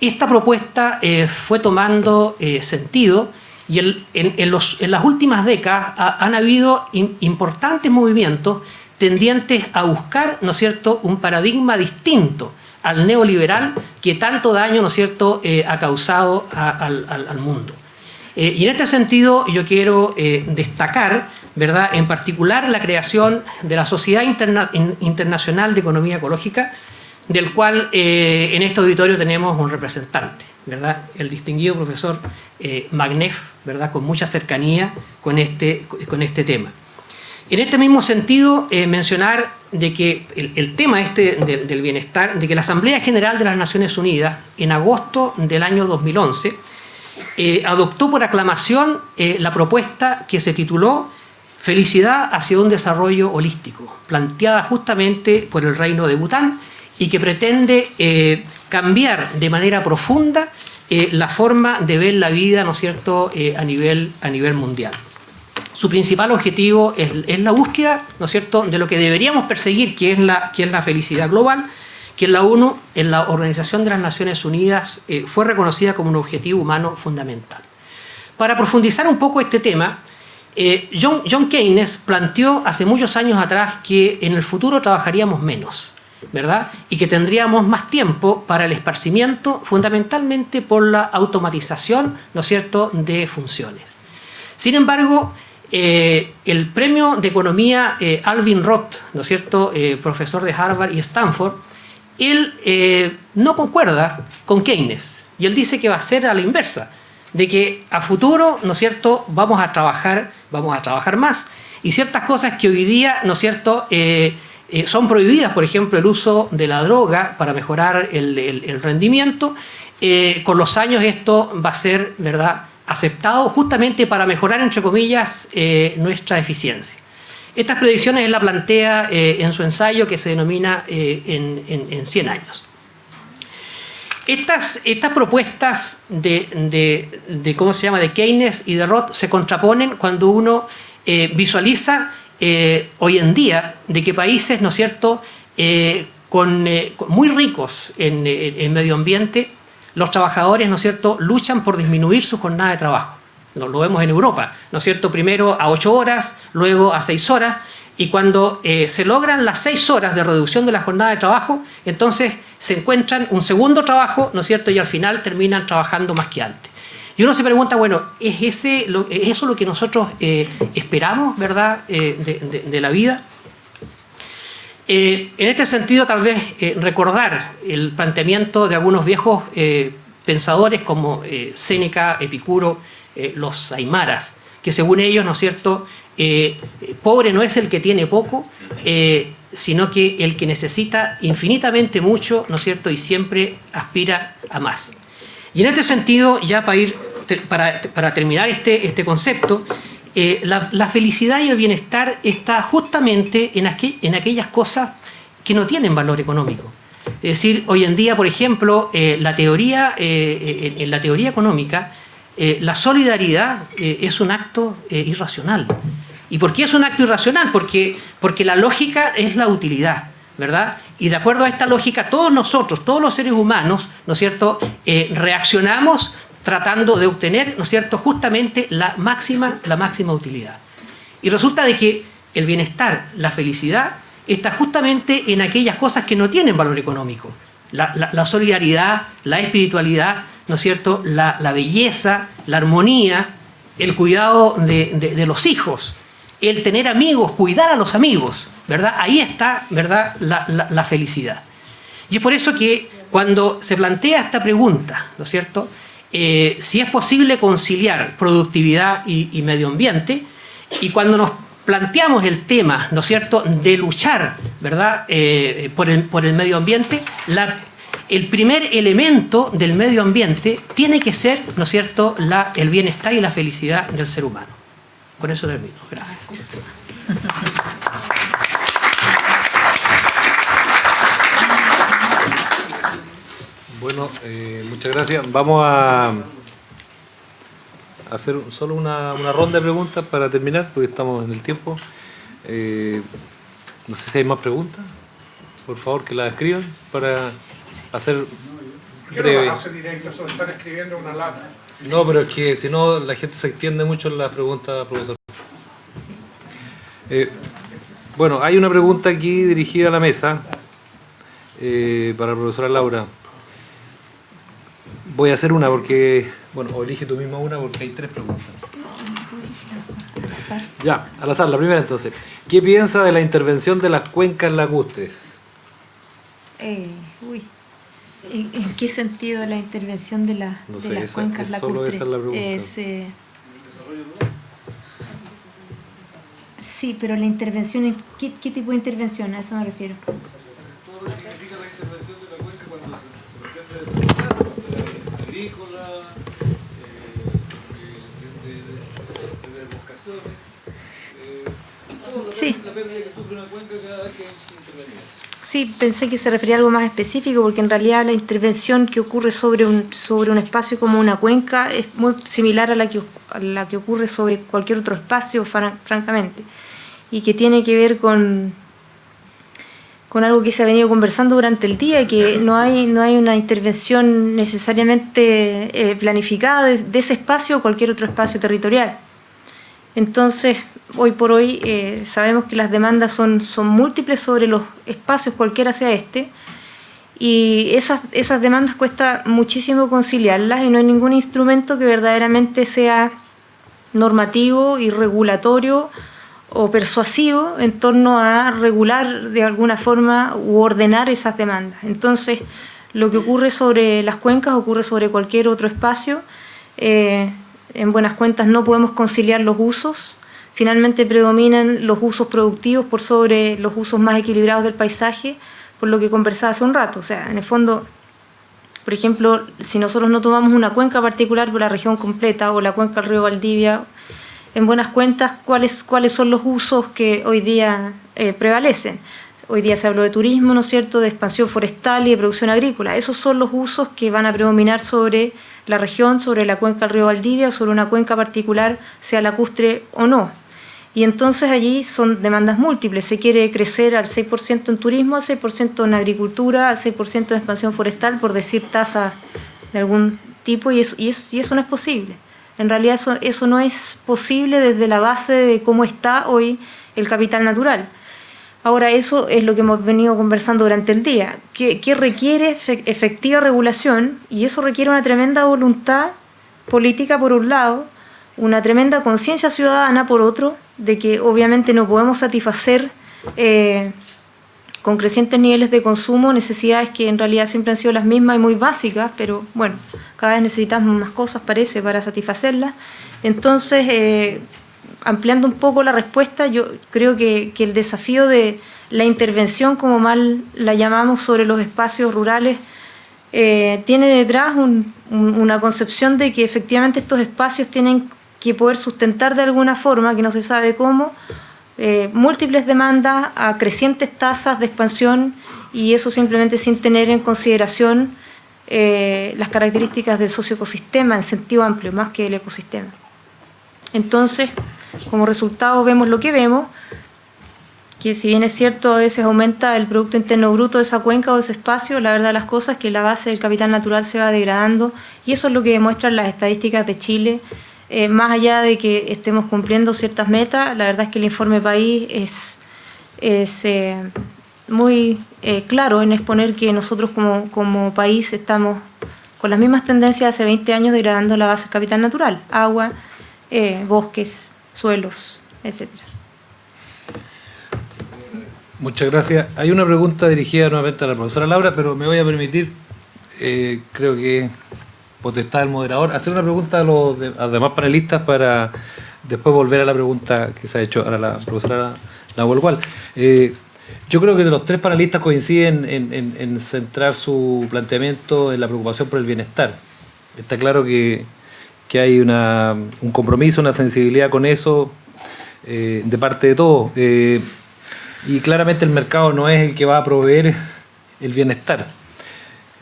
esta propuesta fue tomando sentido y en las últimas décadas han habido importantes movimientos tendientes a buscar, ¿no es cierto?, un paradigma distinto al neoliberal que tanto daño, ¿no es cierto?, ha causado al mundo. Y en este sentido yo quiero destacar, ¿verdad?, en particular la creación de la Sociedad Internacional de Economía Ecológica, del cual en este auditorio tenemos un representante, ¿verdad?, el distinguido profesor Magnef, ¿verdad?, con mucha cercanía con este tema. En este mismo sentido, mencionar de que el tema del bienestar, de que la Asamblea General de las Naciones Unidas, en agosto del año 2011, adoptó por aclamación la propuesta que se tituló Felicidad hacia un desarrollo holístico, planteada justamente por el Reino de Bután y que pretende cambiar de manera profunda la forma de ver la vida, ¿no es cierto?, a nivel mundial. Su principal objetivo es la búsqueda, ¿no es cierto?, de lo que deberíamos perseguir, que es la felicidad global, que en la ONU, en la Organización de las Naciones Unidas, fue reconocida como un objetivo humano fundamental. Para profundizar un poco este tema, John Keynes planteó hace muchos años atrás que en el futuro trabajaríamos menos, ¿verdad?, y que tendríamos más tiempo para el esparcimiento, fundamentalmente por la automatización, ¿no es cierto?, de funciones. Sin embargo, el premio de economía Alvin Roth, ¿no es cierto?, profesor de Harvard y Stanford, él no concuerda con Keynes y él dice que va a ser a la inversa, de que a futuro, ¿no es cierto?, vamos a trabajar más y ciertas cosas que hoy día, ¿no es cierto?, son prohibidas, por ejemplo, el uso de la droga para mejorar el rendimiento, con los años esto va a ser, ¿verdad?, aceptado justamente para mejorar, entre comillas, nuestra eficiencia. Estas predicciones él la plantea en su ensayo que se denomina en 100 años. Estas propuestas ¿cómo se llama?, de Keynes y de Roth se contraponen cuando uno visualiza hoy en día de que países, ¿no es cierto?, muy ricos en medio ambiente, los trabajadores, ¿no es cierto?, luchan por disminuir su jornada de trabajo. Lo vemos en Europa, ¿no es cierto?, primero a 8 horas, luego a 6 horas, y cuando se logran las 6 horas de reducción de la jornada de trabajo, entonces se encuentran un segundo trabajo, ¿no es cierto?, y al final terminan trabajando más que antes. Y uno se pregunta, bueno, ¿es eso lo que nosotros esperamos, ¿verdad?, de la vida? En este sentido, tal vez recordar el planteamiento de algunos viejos pensadores como Séneca, Epicuro, los aymaras, que según ellos, ¿no es cierto?, pobre no es el que tiene poco, sino que el que necesita infinitamente mucho, ¿no es cierto?, y siempre aspira a más. Y en este sentido, ya para terminar este concepto, la felicidad y el bienestar está justamente en aquellas cosas que no tienen valor económico. Es decir, hoy en día, por ejemplo, en la teoría económica, la solidaridad es un acto irracional. ¿Y por qué es un acto irracional? Porque la lógica es la utilidad, ¿verdad? Y de acuerdo a esta lógica, todos nosotros, todos los seres humanos, ¿no es cierto?, reaccionamos tratando de obtener, ¿no es cierto?, justamente la máxima utilidad. Y resulta de que el bienestar, la felicidad, está justamente en aquellas cosas que no tienen valor económico. La solidaridad, la espiritualidad, ¿no es cierto?, la belleza, la armonía, el cuidado de los hijos, el tener amigos, cuidar a los amigos, ¿verdad? Ahí está, ¿verdad?, la felicidad. Y es por eso que cuando se plantea esta pregunta, ¿no es cierto?, si es posible conciliar productividad y medio ambiente, y cuando nos planteamos el tema, ¿no es cierto?, de luchar, ¿verdad?, por el medio ambiente, el primer elemento del medio ambiente tiene que ser, ¿no es cierto?, el bienestar y la felicidad del ser humano. Con eso termino. Gracias. Bueno, muchas gracias. Vamos a hacer solo una ronda de preguntas para terminar, porque estamos en el tiempo. No sé si hay más preguntas. Por favor, que las escriban para hacer breve. ¿Qué no hace directo? Solo están escribiendo una lata. No, pero es que si no, la gente se extiende mucho en las preguntas, profesor. Bueno, hay una pregunta aquí dirigida a la mesa para la profesora Laura. Voy a hacer una porque, bueno, o elige tú misma una porque hay 3 preguntas. Ya, al azar, la primera entonces. ¿Qué piensa de la intervención de las cuencas lacustres? ¿En qué sentido la intervención de las cuencas lacustres? Solo esa es la pregunta. Sí, pero la intervención, ¿qué tipo de intervención? A eso me refiero. Todo lo que significa la intervención de la cuenca cuando se pretende agrícola, de buscaciones, Sí. la pérdida que sufre una cuenca cada vez que es intervenida. Sí, pensé que se refería a algo más específico, porque en realidad la intervención que ocurre sobre un espacio como una cuenca es muy similar a la que ocurre sobre cualquier otro espacio, francamente, y que tiene que ver con algo que se ha venido conversando durante el día, que no hay una intervención necesariamente planificada de ese espacio o cualquier otro espacio territorial. Entonces, hoy por hoy sabemos que las demandas son múltiples sobre los espacios, cualquiera sea este, y esas demandas cuesta muchísimo conciliarlas, y no hay ningún instrumento que verdaderamente sea normativo y regulatorio o persuasivo en torno a regular de alguna forma u ordenar esas demandas. Entonces, lo que ocurre sobre las cuencas ocurre sobre cualquier otro espacio. En buenas cuentas no podemos conciliar los usos. Finalmente predominan los usos productivos por sobre los usos más equilibrados del paisaje, por lo que conversaba hace un rato. O sea, en el fondo, por ejemplo, si nosotros no tomamos una cuenca particular por la región completa o la cuenca del río Valdivia, en buenas cuentas, ¿cuáles son los usos que hoy día prevalecen? Hoy día se habló de turismo, ¿no es cierto?, de expansión forestal y de producción agrícola. Esos son los usos que van a predominar sobre la región, sobre la cuenca del río Valdivia, sobre una cuenca particular, sea lacustre o no. Y entonces allí son demandas múltiples. Se quiere crecer al 6% en turismo, al 6% en agricultura, al 6% en expansión forestal, por decir tasas de algún tipo, y eso no es posible. En realidad eso no es posible desde la base de cómo está hoy el capital natural. Ahora, eso es lo que hemos venido conversando durante el día, que requiere efectiva regulación, y eso requiere una tremenda voluntad política por un lado, una tremenda conciencia ciudadana por otro, de que obviamente no podemos satisfacer con crecientes niveles de consumo necesidades que en realidad siempre han sido las mismas y muy básicas, pero bueno, cada vez necesitamos más cosas, parece, para satisfacerlas. Entonces, ampliando un poco la respuesta, yo creo que el desafío de la intervención, como mal la llamamos, sobre los espacios rurales, tiene detrás una concepción de que efectivamente estos espacios tienen que poder sustentar de alguna forma, que no se sabe cómo, múltiples demandas a crecientes tasas de expansión, y eso simplemente sin tener en consideración las características del socioecosistema en sentido amplio, más que del ecosistema. Entonces, como resultado vemos lo que vemos, que si bien es cierto a veces aumenta el Producto Interno Bruto de esa cuenca o de ese espacio, la verdad de las cosas es que la base del capital natural se va degradando, y eso es lo que demuestran las estadísticas de Chile. Más allá de que estemos cumpliendo ciertas metas, la verdad es que el informe país es muy claro en exponer que nosotros como país estamos con las mismas tendencias hace 20 años degradando la base del capital natural, agua, bosques, suelos, etc. Muchas gracias. Hay una pregunta dirigida nuevamente a la profesora Laura, pero me voy a permitir, creo que potestad del moderador, hacer una pregunta a los demás panelistas para después volver a la pregunta que se ha hecho a la profesora Laura. Yo creo que los tres panelistas coinciden en centrar su planteamiento en la preocupación por el bienestar. Está claro que hay un compromiso, una sensibilidad con eso de parte de todos. Y claramente el mercado no es el que va a proveer el bienestar.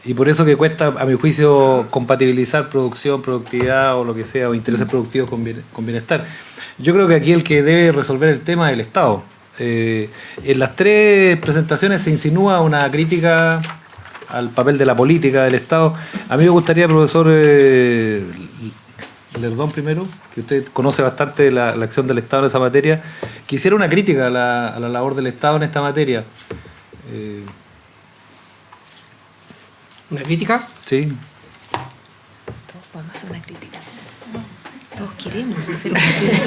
Y por eso que cuesta, a mi juicio, compatibilizar producción, productividad o lo que sea, o intereses productivos con bienestar. Yo creo que aquí el que debe resolver el tema es el Estado. En las tres presentaciones se insinúa una crítica al papel de la política del Estado. A mí me gustaría, profesor Lerdón primero, que usted conoce bastante la acción del Estado en esa materia, que hiciera una crítica a la labor del Estado en esta materia. ¿Una crítica? Sí. Todos podemos hacer una crítica. Todos queremos hacer una crítica.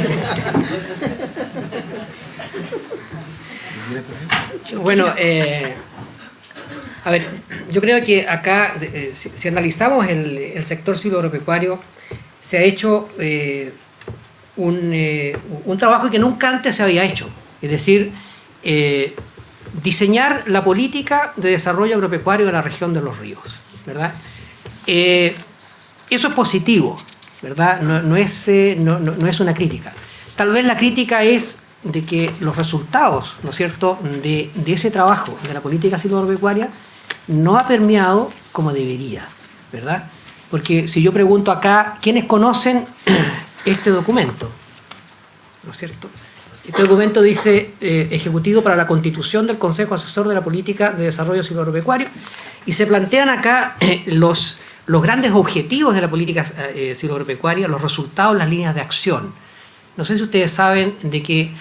Bueno, a ver, yo creo que acá, si analizamos el sector silvoagropecuario, se ha hecho un trabajo que nunca antes se había hecho. Es decir, diseñar la política de desarrollo agropecuario de la región de los ríos, ¿verdad? Eso es positivo, ¿verdad? No es una crítica. Tal vez la crítica es de que los resultados, ¿no es cierto?, de ese trabajo de la política silvoagropecuaria no ha permeado como debería, ¿verdad? Porque si yo pregunto acá, ¿quiénes conocen este documento? ¿No es cierto? Este documento dice Ejecutivo para la Constitución del Consejo Asesor de la Política de Desarrollo Silvoagropecuario, y se plantean acá los grandes objetivos de la política silvoagropecuaria, los resultados, las líneas de acción. No sé si ustedes saben de que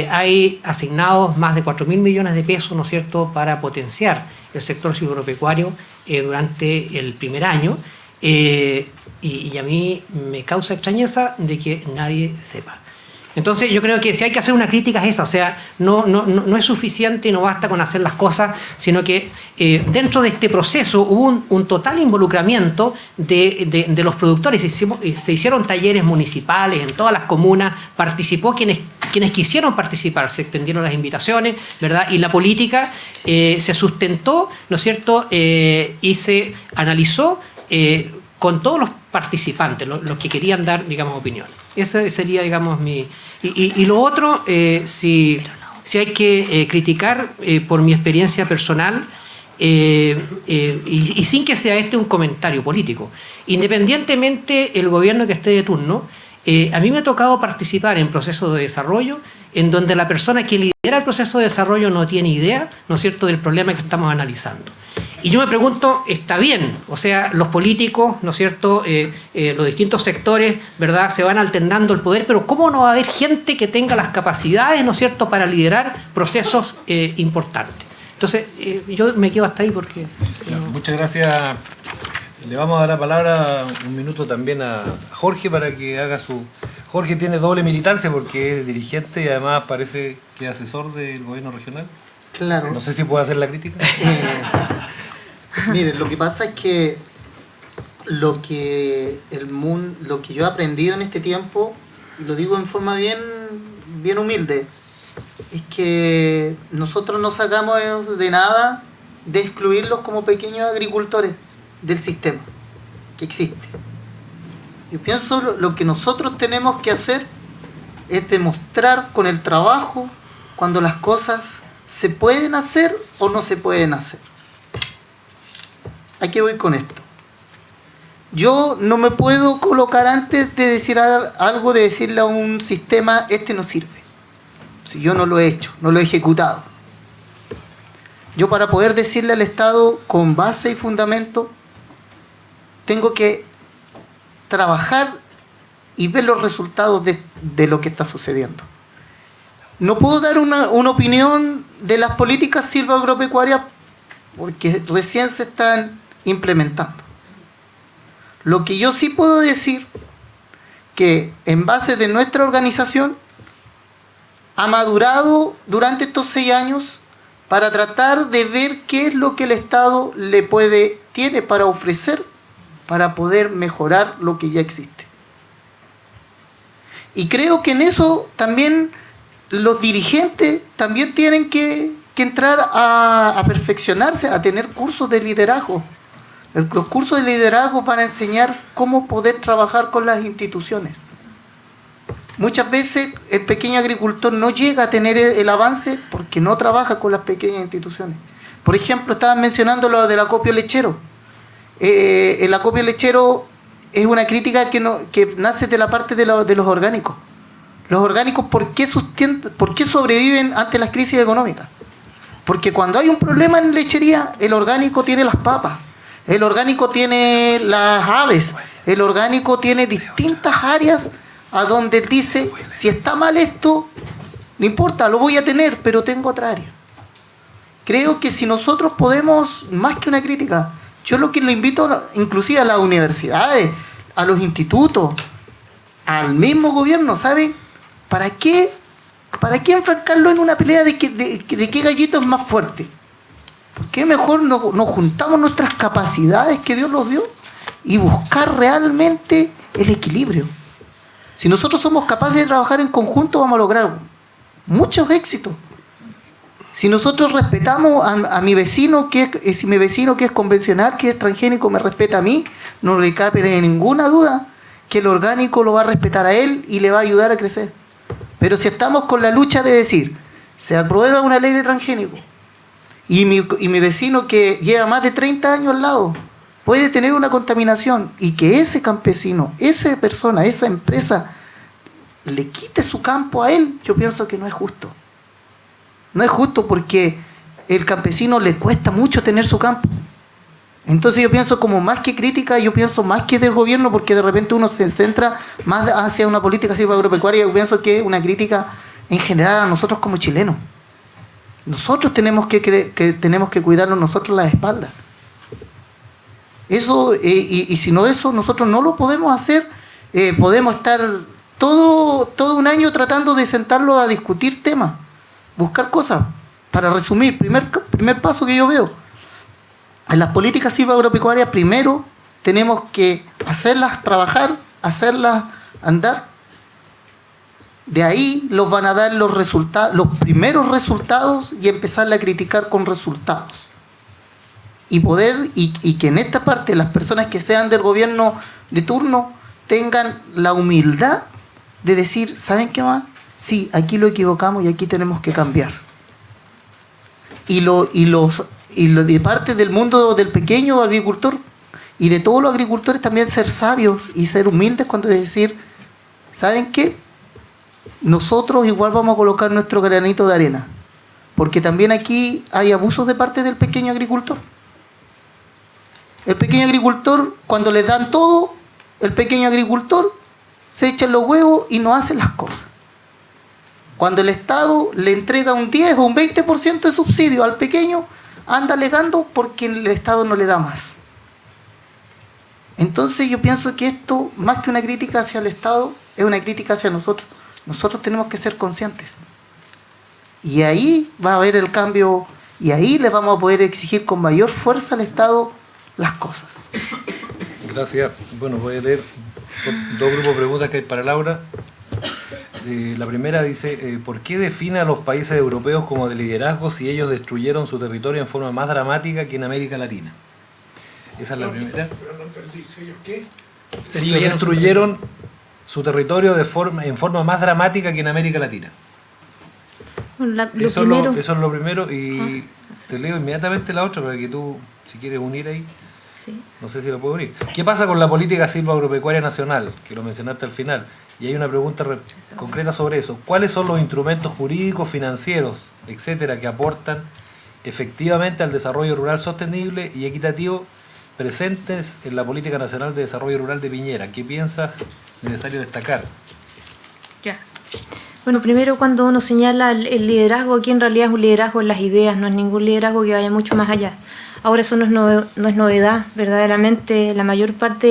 hay asignados más de 4.000 millones de pesos, ¿no es cierto?, para potenciar el sector silvoagropecuario durante el primer año. Y a mí me causa extrañeza de que nadie sepa. Entonces yo creo que si hay que hacer una crítica es esa, o sea, no es suficiente y no basta con hacer las cosas, sino que dentro de este proceso hubo un total involucramiento de los productores. Se hicieron talleres municipales en todas las comunas, participó quienes quisieron participar, se extendieron las invitaciones, ¿verdad? Y la política se sustentó, ¿no es cierto?, y se analizó con todos los participantes, los que querían dar, digamos, opinión. Esa sería, digamos, mi... Y lo otro, si hay que criticar por mi experiencia personal, y sin que sea este un comentario político, independientemente el gobierno que esté de turno, a mí me ha tocado participar en procesos de desarrollo en donde la persona que lidera el proceso de desarrollo no tiene idea, ¿no es cierto?, del problema que estamos analizando. Y yo me pregunto, ¿está bien? O sea, los políticos, ¿no es cierto?, los distintos sectores, ¿verdad?, se van alternando el poder, pero ¿cómo no va a haber gente que tenga las capacidades, ¿no es cierto?, para liderar procesos importantes? Entonces, yo me quedo hasta ahí porque... Muchas gracias. Le vamos a dar la palabra un minuto también a Jorge para que haga su... Jorge tiene doble militancia porque es dirigente y además parece que es asesor del gobierno regional. Claro. No sé si puede hacer la crítica. Miren, lo que pasa es que lo que yo he aprendido en este tiempo, y lo digo en forma bien humilde, es que nosotros no sacamos de nada de excluirlos como pequeños agricultores del sistema que existe. Yo pienso lo que nosotros tenemos que hacer es demostrar con el trabajo cuando las cosas se pueden hacer o no se pueden hacer. ¿A qué voy con esto? Yo no me puedo colocar antes de decir algo, de decirle a un sistema, este no sirve. Si yo no lo he hecho, no lo he ejecutado. Yo, para poder decirle al Estado con base y fundamento, tengo que trabajar y ver los resultados de lo que está sucediendo. No puedo dar una opinión de las políticas silvagropecuarias porque recién se están implementando. Lo que yo sí puedo decir que en base de nuestra organización ha madurado durante estos 6 años para tratar de ver qué es lo que el Estado tiene para ofrecer para poder mejorar lo que ya existe. Y creo que en eso también los dirigentes también tienen que entrar a perfeccionarse, a tener cursos de liderazgo. Los cursos de liderazgo van a enseñar cómo poder trabajar con las instituciones. Muchas veces el pequeño agricultor no llega a tener el avance porque no trabaja con las pequeñas instituciones. Por ejemplo, estaban mencionando lo del acopio lechero. El acopio lechero es una crítica que nace de la parte de los orgánicos. Los orgánicos, ¿por qué sobreviven ante las crisis económicas? Porque cuando hay un problema en lechería, el orgánico tiene las papas, el orgánico tiene las aves, el orgánico tiene distintas áreas a donde dice, si está mal esto, no importa, lo voy a tener, pero tengo otra área. Creo que si nosotros podemos, más que una crítica, yo lo que le invito inclusive a las universidades, a los institutos, al mismo gobierno, ¿saben? ¿Para qué enfrascarlo en una pelea de qué gallito es más fuerte? ¿Por qué mejor nos juntamos nuestras capacidades que Dios nos dio y buscar realmente el equilibrio? Si nosotros somos capaces de trabajar en conjunto, vamos a lograr muchos éxitos. Si nosotros respetamos a mi vecino, si mi vecino que es convencional, que es transgénico, me respeta a mí, no le cabe ninguna duda que el orgánico lo va a respetar a él y le va a ayudar a crecer. Pero si estamos con la lucha de decir, se aprueba una ley de transgénico y mi vecino que lleva más de 30 años al lado puede tener una contaminación y que ese campesino, esa persona, esa empresa le quite su campo a él, yo pienso que no es justo. No es justo porque el campesino le cuesta mucho tener su campo. Entonces yo pienso como más que crítica, yo pienso más que del gobierno, porque de repente uno se centra más hacia una política silvagropecuaria. Yo pienso que es una crítica en general a nosotros como chilenos. Nosotros tenemos que cuidarnos nosotros las espaldas. Eso, y si no eso, nosotros no lo podemos hacer. Podemos estar todo un año tratando de sentarlo a discutir temas, buscar cosas. Para resumir, primer paso que yo veo, en las políticas silvagropecuarias primero tenemos que hacerlas trabajar, hacerlas andar. De ahí los van a dar los primeros resultados y empezarla a criticar con resultados. Y que en esta parte las personas que sean del gobierno de turno tengan la humildad de decir, ¿saben qué más? Sí, aquí lo equivocamos y aquí tenemos que cambiar. Y de parte del mundo del pequeño agricultor y de todos los agricultores también ser sabios y ser humildes cuando decir, ¿saben qué? Nosotros igual vamos a colocar nuestro granito de arena, porque también aquí hay abusos de parte del pequeño agricultor. El pequeño agricultor, cuando le dan todo, el pequeño agricultor se echa los huevos y no hace las cosas. Cuando el Estado le entrega un 10 o un 20% de subsidio al pequeño, anda alegando porque el Estado no le da más. Entonces yo pienso que esto, más que una crítica hacia el Estado, es una crítica hacia nosotros. Nosotros tenemos que ser conscientes. Y ahí va a haber el cambio, y ahí le vamos a poder exigir con mayor fuerza al Estado las cosas. Gracias. Bueno, voy a leer dos grupos de preguntas que hay para Laura. La primera dice, ¿por qué define a los países europeos como de liderazgo si ellos destruyeron su territorio en forma más dramática que en América Latina? Esa es la primera. Pero no entendí, ¿si ellos qué? Si ellos destruyeron su territorio en forma más dramática que en América Latina. Bueno, Eso es lo primero y te leo inmediatamente la otra para que tú, si quieres unir ahí, Sí. no sé si lo puedo unir. ¿Qué pasa con la política silvagropecuaria nacional? Que lo mencionaste al final. Y hay una pregunta concreta sobre eso. ¿Cuáles son los instrumentos jurídicos, financieros, etcétera, que aportan efectivamente al desarrollo rural sostenible y equitativo presentes en la Política Nacional de Desarrollo Rural de Piñera? ¿Qué piensas necesario destacar? Ya. Bueno, primero cuando uno señala el liderazgo, aquí en realidad es un liderazgo en las ideas, no es ningún liderazgo que vaya mucho más allá. Ahora eso no es novedad, verdaderamente la mayor parte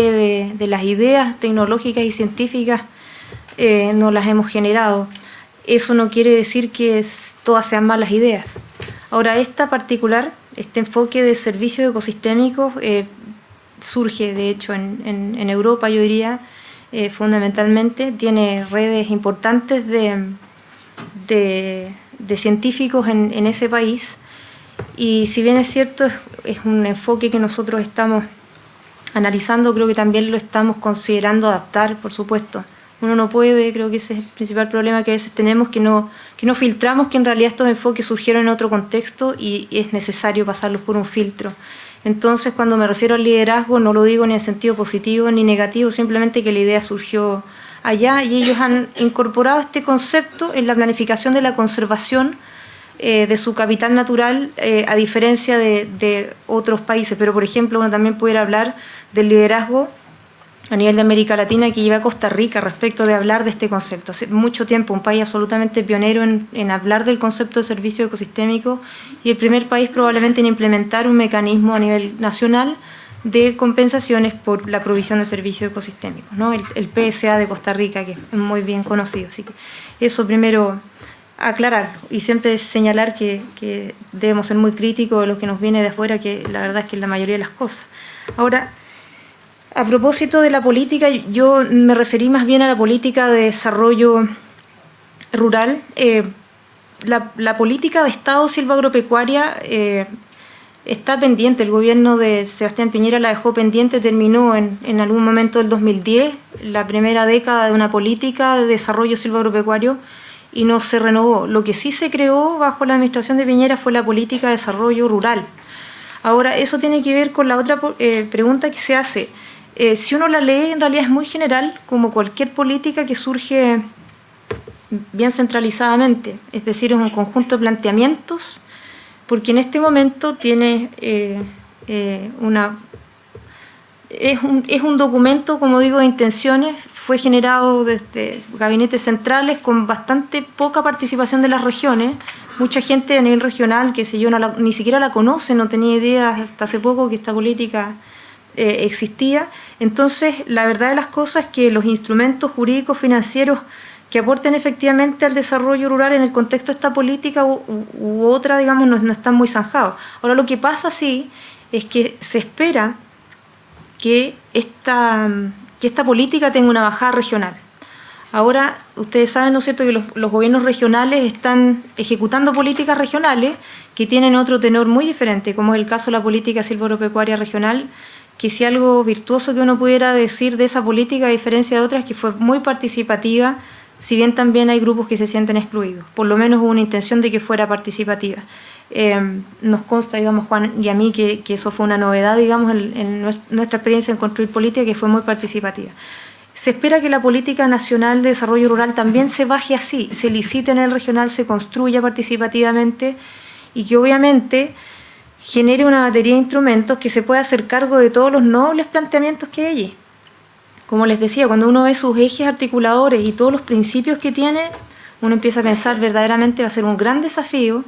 de las ideas tecnológicas y científicas no las hemos generado. Eso no quiere decir que todas sean malas ideas. Ahora, este enfoque de servicios ecosistémicos surge, de hecho, en Europa, yo diría, fundamentalmente, tiene redes importantes de científicos en ese país, y si bien es cierto, es un enfoque que nosotros estamos analizando, creo que también lo estamos considerando adaptar, por supuesto. Uno no puede, creo que ese es el principal problema que a veces tenemos, que no filtramos que en realidad estos enfoques surgieron en otro contexto y es necesario pasarlos por un filtro. Entonces, cuando me refiero al liderazgo, no lo digo ni en sentido positivo ni negativo, simplemente que la idea surgió allá y ellos han incorporado este concepto en la planificación de la conservación de su capital natural, a diferencia de otros países. Pero, por ejemplo, uno también pudiera hablar del liderazgo a nivel de América Latina que lleva a Costa Rica respecto de hablar de este concepto. Hace mucho tiempo, un país absolutamente pionero en hablar del concepto de servicio ecosistémico y el primer país probablemente en implementar un mecanismo a nivel nacional de compensaciones por la provisión de servicios ecosistémicos, ¿no? El PSA de Costa Rica, que es muy bien conocido. Así que eso primero aclarar y siempre señalar que debemos ser muy críticos de lo que nos viene de afuera, que la verdad es que es la mayoría de las cosas. Ahora, a propósito de la política, yo me referí más bien a la política de desarrollo rural. La política de Estado silvagropecuaria está pendiente. El gobierno de Sebastián Piñera la dejó pendiente, terminó en algún momento del 2010, la primera década de una política de desarrollo silvagropecuario, y no se renovó. Lo que sí se creó bajo la administración de Piñera fue la política de desarrollo rural. Ahora, eso tiene que ver con la otra pregunta que se hace. Si uno la lee, en realidad es muy general, como cualquier política que surge bien centralizadamente, es decir, es un conjunto de planteamientos, porque en este momento tiene es un documento, como digo, de intenciones. Fue generado desde gabinetes centrales con bastante poca participación de las regiones. Mucha gente a nivel regional, que sé yo, ni siquiera la conoce, no tenía idea hasta hace poco que esta política existía. Entonces, la verdad de las cosas es que los instrumentos jurídicos financieros que aporten efectivamente al desarrollo rural en el contexto de esta política u otra, digamos, no están muy zanjados. Ahora, lo que pasa sí es que se espera que esta política tenga una bajada regional. Ahora, ustedes saben, ¿no es cierto?, que los gobiernos regionales están ejecutando políticas regionales que tienen otro tenor muy diferente, como es el caso de la política silvagropecuaria regional, que si algo virtuoso que uno pudiera decir de esa política, a diferencia de otras, que fue muy participativa, si bien también hay grupos que se sienten excluidos. Por lo menos hubo una intención de que fuera participativa. Nos consta, digamos, Juan y a mí, que eso fue una novedad, digamos, en nuestra experiencia en construir política, que fue muy participativa. Se espera que la política nacional de desarrollo rural también se baje así, se licite en el regional, se construya participativamente y que obviamente genere una batería de instrumentos que se pueda hacer cargo de todos los nobles planteamientos que hay allí. Como les decía, cuando uno ve sus ejes articuladores y todos los principios que tiene, uno empieza a pensar verdaderamente va a ser un gran desafío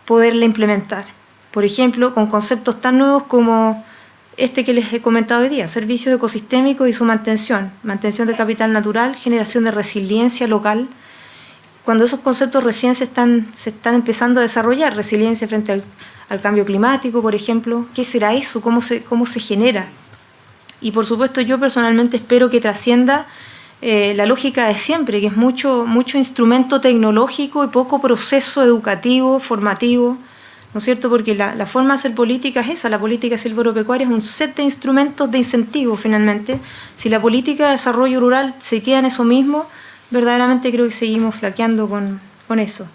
poderla implementar. Por ejemplo, con conceptos tan nuevos como este que les he comentado hoy día, servicios ecosistémicos y su mantención de capital natural, generación de resiliencia local. Cuando esos conceptos recién se están empezando a desarrollar, resiliencia frente al cambio climático, por ejemplo, ¿qué será eso? ¿Cómo se genera? Y por supuesto yo personalmente espero que trascienda la lógica de siempre, que es mucho instrumento tecnológico y poco proceso educativo, formativo, ¿no es cierto? Porque la forma de hacer política es esa, la política silvagropecuaria es un set de instrumentos de incentivo finalmente. Si la política de desarrollo rural se queda en eso mismo, verdaderamente creo que seguimos flaqueando con eso.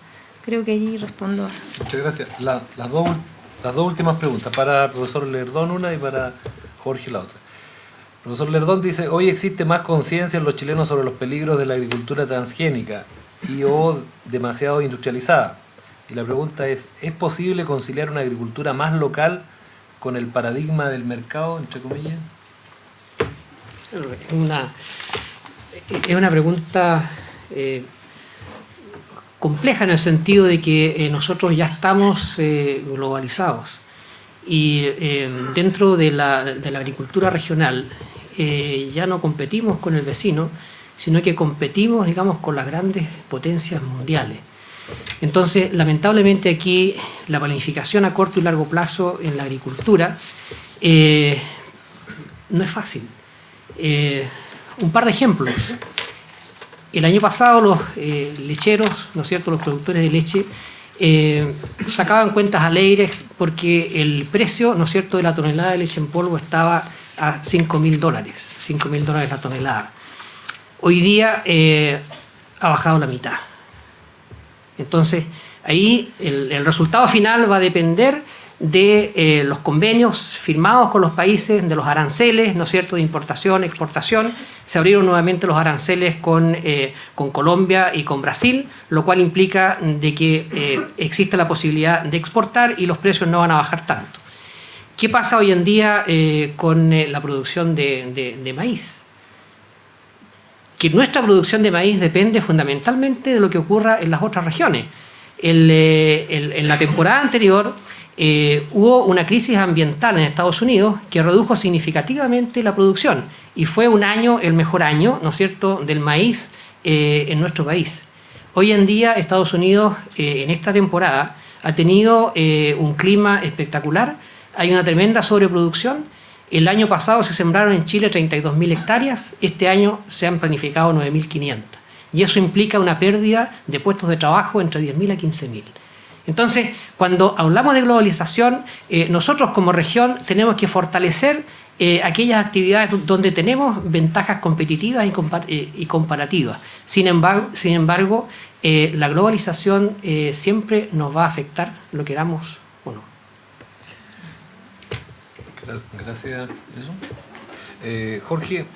Creo que allí respondo. Muchas gracias. Las dos últimas preguntas, para el profesor Lerdón una y para Jorge la otra. El profesor Lerdón dice: hoy existe más conciencia en los chilenos sobre los peligros de la agricultura transgénica o demasiado industrializada. Y la pregunta es posible conciliar una agricultura más local con el paradigma del mercado, entre comillas? Es una pregunta compleja en el sentido de que nosotros ya estamos globalizados y dentro de la agricultura regional ya no competimos con el vecino, sino que competimos, digamos, con las grandes potencias mundiales. Entonces, lamentablemente aquí la planificación a corto y largo plazo en la agricultura no es fácil. Un par de ejemplos. El año pasado los lecheros, ¿no es cierto?, los productores de leche, sacaban cuentas alegres porque el precio, ¿no es cierto?, de la tonelada de leche en polvo estaba a $5.000, $5.000 la tonelada. Hoy día ha bajado la mitad. Entonces, ahí el resultado final va a depender de los convenios firmados con los países, de los aranceles, ¿no es cierto?, de importación, exportación. Se abrieron nuevamente los aranceles con Colombia y con Brasil, lo cual implica de que existe la posibilidad de exportar y los precios no van a bajar tanto. ¿Qué pasa hoy en día con la producción de maíz? Que nuestra producción de maíz depende fundamentalmente de lo que ocurra en las otras regiones. En la temporada anterior hubo una crisis ambiental en Estados Unidos que redujo significativamente la producción y fue un año, el mejor año, ¿no es cierto?, del maíz en nuestro país. Hoy en día Estados Unidos en esta temporada ha tenido un clima espectacular, hay una tremenda sobreproducción. El año pasado se sembraron en Chile 32.000 hectáreas, este año se han planificado 9.500 y eso implica una pérdida de puestos de trabajo entre 10.000 a 15.000. Entonces, cuando hablamos de globalización, nosotros como región tenemos que fortalecer aquellas actividades donde tenemos ventajas competitivas y comparativas. Sin embargo, la globalización siempre nos va a afectar, lo queramos o no. Gracias. Jorge,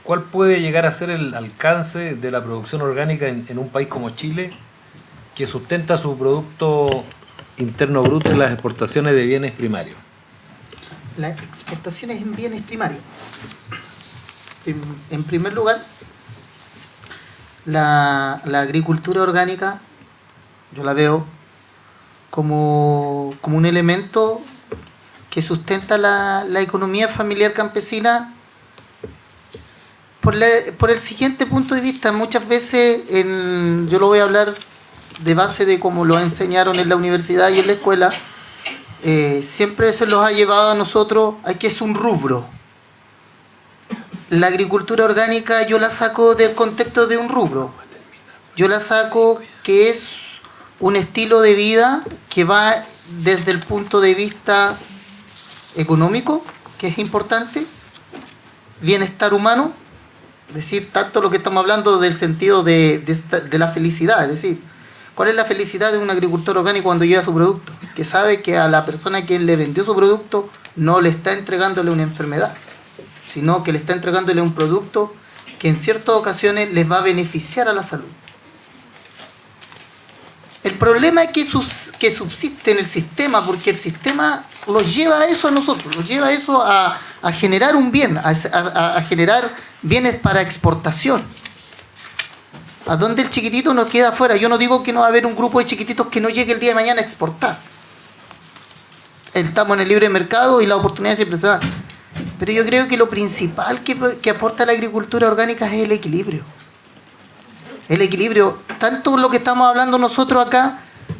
¿cuál puede llegar a ser el alcance de la producción orgánica en un país como Chile, que sustenta su Producto Interno Bruto en las exportaciones de bienes primarios? Las exportaciones en bienes primarios. En primer lugar, la agricultura orgánica, yo la veo como un elemento que sustenta la economía familiar campesina por el siguiente punto de vista. Muchas veces, yo lo voy a hablar de base de cómo lo enseñaron en la universidad y en la escuela, siempre se los ha llevado a nosotros a que es un rubro. La agricultura orgánica yo la saco del contexto de un rubro. Yo la saco que es un estilo de vida que va desde el punto de vista económico, que es importante, bienestar humano, es decir, tanto lo que estamos hablando del sentido de la felicidad, es decir, ¿cuál es la felicidad de un agricultor orgánico cuando lleva su producto? Que sabe que a la persona que le vendió su producto no le está entregándole una enfermedad, sino que le está entregándole un producto que en ciertas ocasiones les va a beneficiar a la salud. El problema es que subsiste en el sistema, porque el sistema los lleva a eso a nosotros, los lleva a eso a generar un bien, a generar bienes para exportación. ¿A dónde el chiquitito nos queda afuera? Yo no digo que no va a haber un grupo de chiquititos que no llegue el día de mañana a exportar. Estamos en el libre mercado y las oportunidades siempre se dan. Pero yo creo que lo principal que aporta la agricultura orgánica es el equilibrio. El equilibrio, tanto lo que estamos hablando nosotros acá,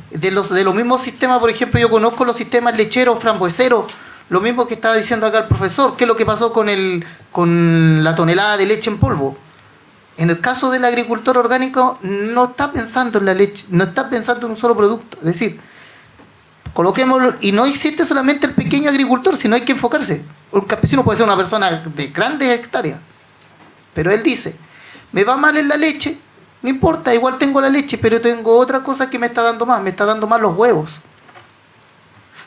de los mismos sistemas. Por ejemplo, yo conozco los sistemas lecheros, frambueseros, lo mismo que estaba diciendo acá el profesor, qué es lo que pasó con la tonelada de leche en polvo. En el caso del agricultor orgánico no está pensando en la leche, no está pensando en un solo producto. Es decir, coloquémoslo, y no existe solamente el pequeño agricultor, sino hay que enfocarse. Un campesino puede ser una persona de grandes hectáreas, pero él dice, me va mal en la leche, no importa, igual tengo la leche, pero tengo otra cosa que me está dando más los huevos,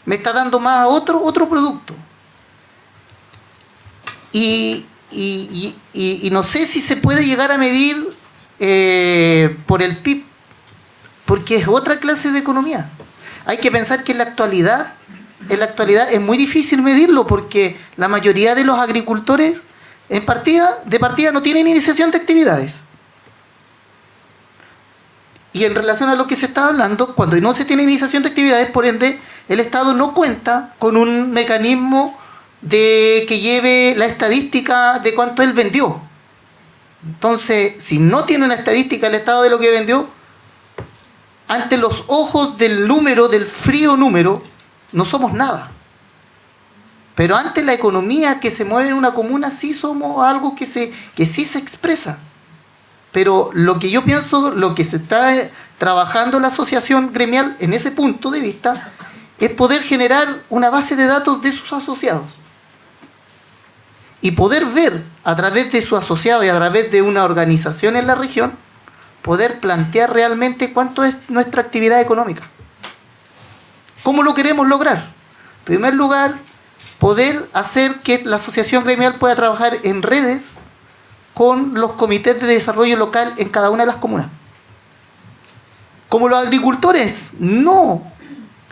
me está dando más otro producto. Y no sé si se puede llegar a medir por el PIB, porque es otra clase de economía. Hay que pensar que en la actualidad es muy difícil medirlo, porque la mayoría de los agricultores de partida no tienen iniciación de actividades. Y en relación a lo que se está hablando, cuando no se tiene iniciación de actividades, por ende, el Estado no cuenta con un mecanismo de que lleve la estadística de cuánto él vendió. Entonces, si no tiene una estadística el Estado de lo que vendió, ante los ojos del número, del frío número, no somos nada. Pero ante la economía que se mueve en una comuna, sí somos algo que sí se expresa. Pero lo que yo pienso, lo que se está trabajando la asociación gremial en ese punto de vista, es poder generar una base de datos de sus asociados. Y poder ver a través de su asociado y a través de una organización en la región, poder plantear realmente cuánto es nuestra actividad económica. ¿Cómo lo queremos lograr? En primer lugar, poder hacer que la asociación gremial pueda trabajar en redes con los comités de desarrollo local en cada una de las comunas. Como los agricultores no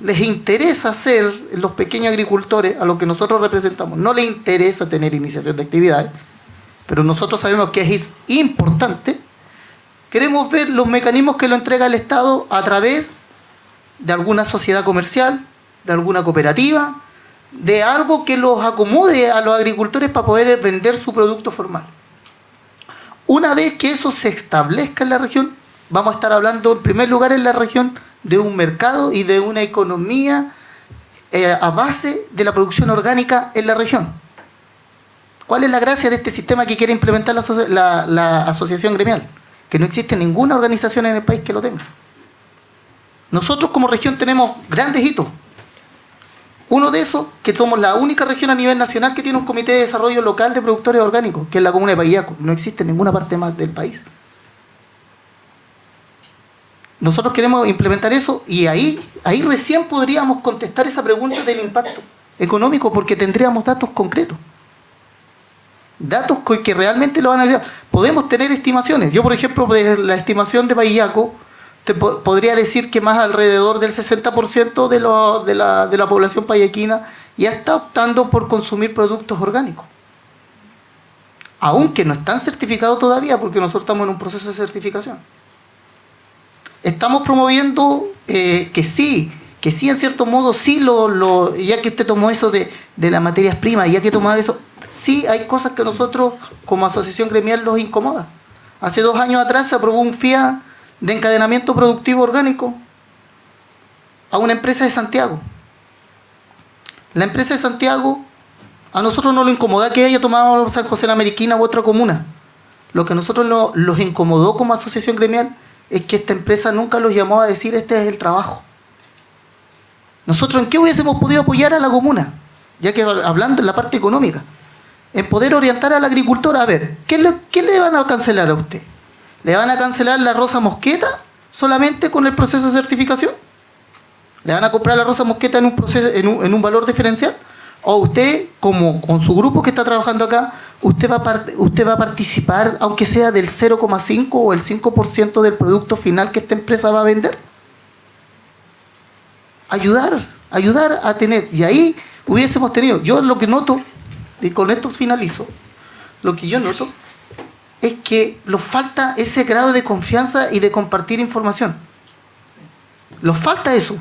les interesa ser, los pequeños agricultores a los que nosotros representamos, no les interesa tener iniciación de actividades, pero nosotros sabemos que es importante. Queremos ver los mecanismos que lo entrega el Estado a través de alguna sociedad comercial, de alguna cooperativa, de algo que los acomode a los agricultores para poder vender su producto formal. Una vez que eso se establezca en la región, vamos a estar hablando en primer lugar en la región de un mercado y de una economía a base de la producción orgánica en la región. ¿Cuál es la gracia de este sistema que quiere implementar la asociación gremial? Que no existe ninguna organización en el país que lo tenga. Nosotros como región tenemos grandes hitos. Uno de esos, que somos la única región a nivel nacional que tiene un comité de desarrollo local de productores orgánicos, que es la comuna de Paillaco. No existe en ninguna parte más del país. Nosotros queremos implementar eso y ahí recién podríamos contestar esa pregunta del impacto económico, porque tendríamos datos concretos. Datos que realmente lo van a ayudar. Podemos tener estimaciones. Yo, por ejemplo, de la estimación de Paillaco, te podría decir que más alrededor del 60% de la población payaquina ya está optando por consumir productos orgánicos. Aunque no están certificados todavía, porque nosotros estamos en un proceso de certificación. Estamos promoviendo que sí, en cierto modo, sí, ya que usted tomó eso de las materias primas, ya que tomar eso, sí hay cosas que nosotros como asociación gremial nos incomoda. Hace 2 años atrás se aprobó un FIA de encadenamiento productivo orgánico a una empresa de Santiago. La empresa de Santiago, a nosotros no nos incomoda que haya tomado San José de la Ameriquina u otra comuna. Lo que a nosotros los incomodó como asociación gremial es que esta empresa nunca los llamó a decir este es el trabajo. Nosotros ¿en qué hubiésemos podido apoyar a la comuna? Ya que hablando en la parte económica, en poder orientar al agricultor a ver, ¿qué le van a cancelar a usted? ¿Le van a cancelar la rosa mosqueta solamente con el proceso de certificación? ¿Le van a comprar la rosa mosqueta en un valor diferencial? ¿O usted, como con su grupo que está trabajando acá, usted va a participar, aunque sea del 0,5 o el 5% del producto final que esta empresa va a vender? Ayudar a tener. Y ahí hubiésemos tenido, yo lo que noto, y con esto finalizo, lo que yo noto es que nos falta ese grado de confianza y de compartir información. Nos falta eso.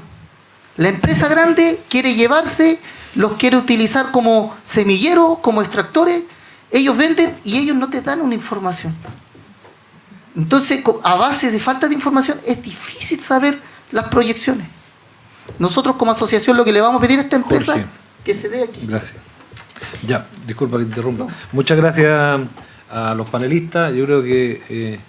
La empresa grande quiere llevarse, los quiere utilizar como semilleros, como extractores. Ellos venden y ellos no te dan una información. Entonces, a base de falta de información, es difícil saber las proyecciones. Nosotros como asociación lo que le vamos a pedir a esta empresa, Jorge, que se dé aquí. Gracias. Ya, disculpa que interrumpa. Muchas gracias a los panelistas. Yo creo que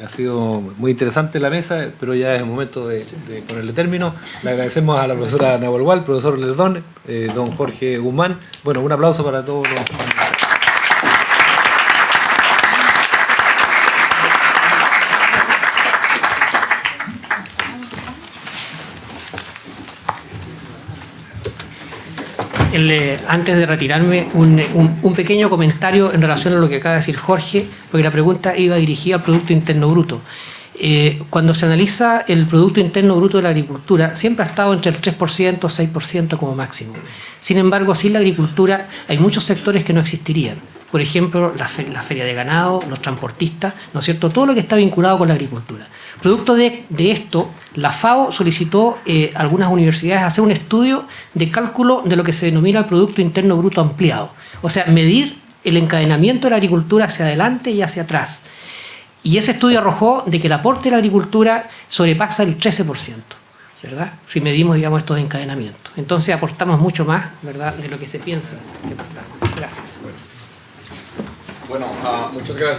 ha sido muy interesante la mesa, pero ya es el momento de ponerle término. Le agradecemos a la profesora Nahuel, al profesor Ledón, don Jorge Guzmán. Bueno, un aplauso para todos los panelistas. Antes de retirarme, un pequeño comentario en relación a lo que acaba de decir Jorge, porque la pregunta iba dirigida al Producto Interno Bruto. Cuando se analiza el Producto Interno Bruto de la agricultura, siempre ha estado entre el 3% y 6% como máximo. Sin embargo, sin la agricultura hay muchos sectores que no existirían. por ejemplo, la feria de ganado, los transportistas, ¿no es cierto?, todo lo que está vinculado con la agricultura. Producto de esto, la FAO solicitó a algunas universidades hacer un estudio de cálculo de lo que se denomina el Producto Interno Bruto ampliado, o sea, medir el encadenamiento de la agricultura hacia adelante y hacia atrás. Y ese estudio arrojó de que el aporte de la agricultura sobrepasa el 13%, ¿verdad? Si medimos, digamos, estos encadenamientos. Entonces aportamos mucho más, ¿verdad?, de lo que se piensa que aportamos. Gracias. Bueno, muchas gracias.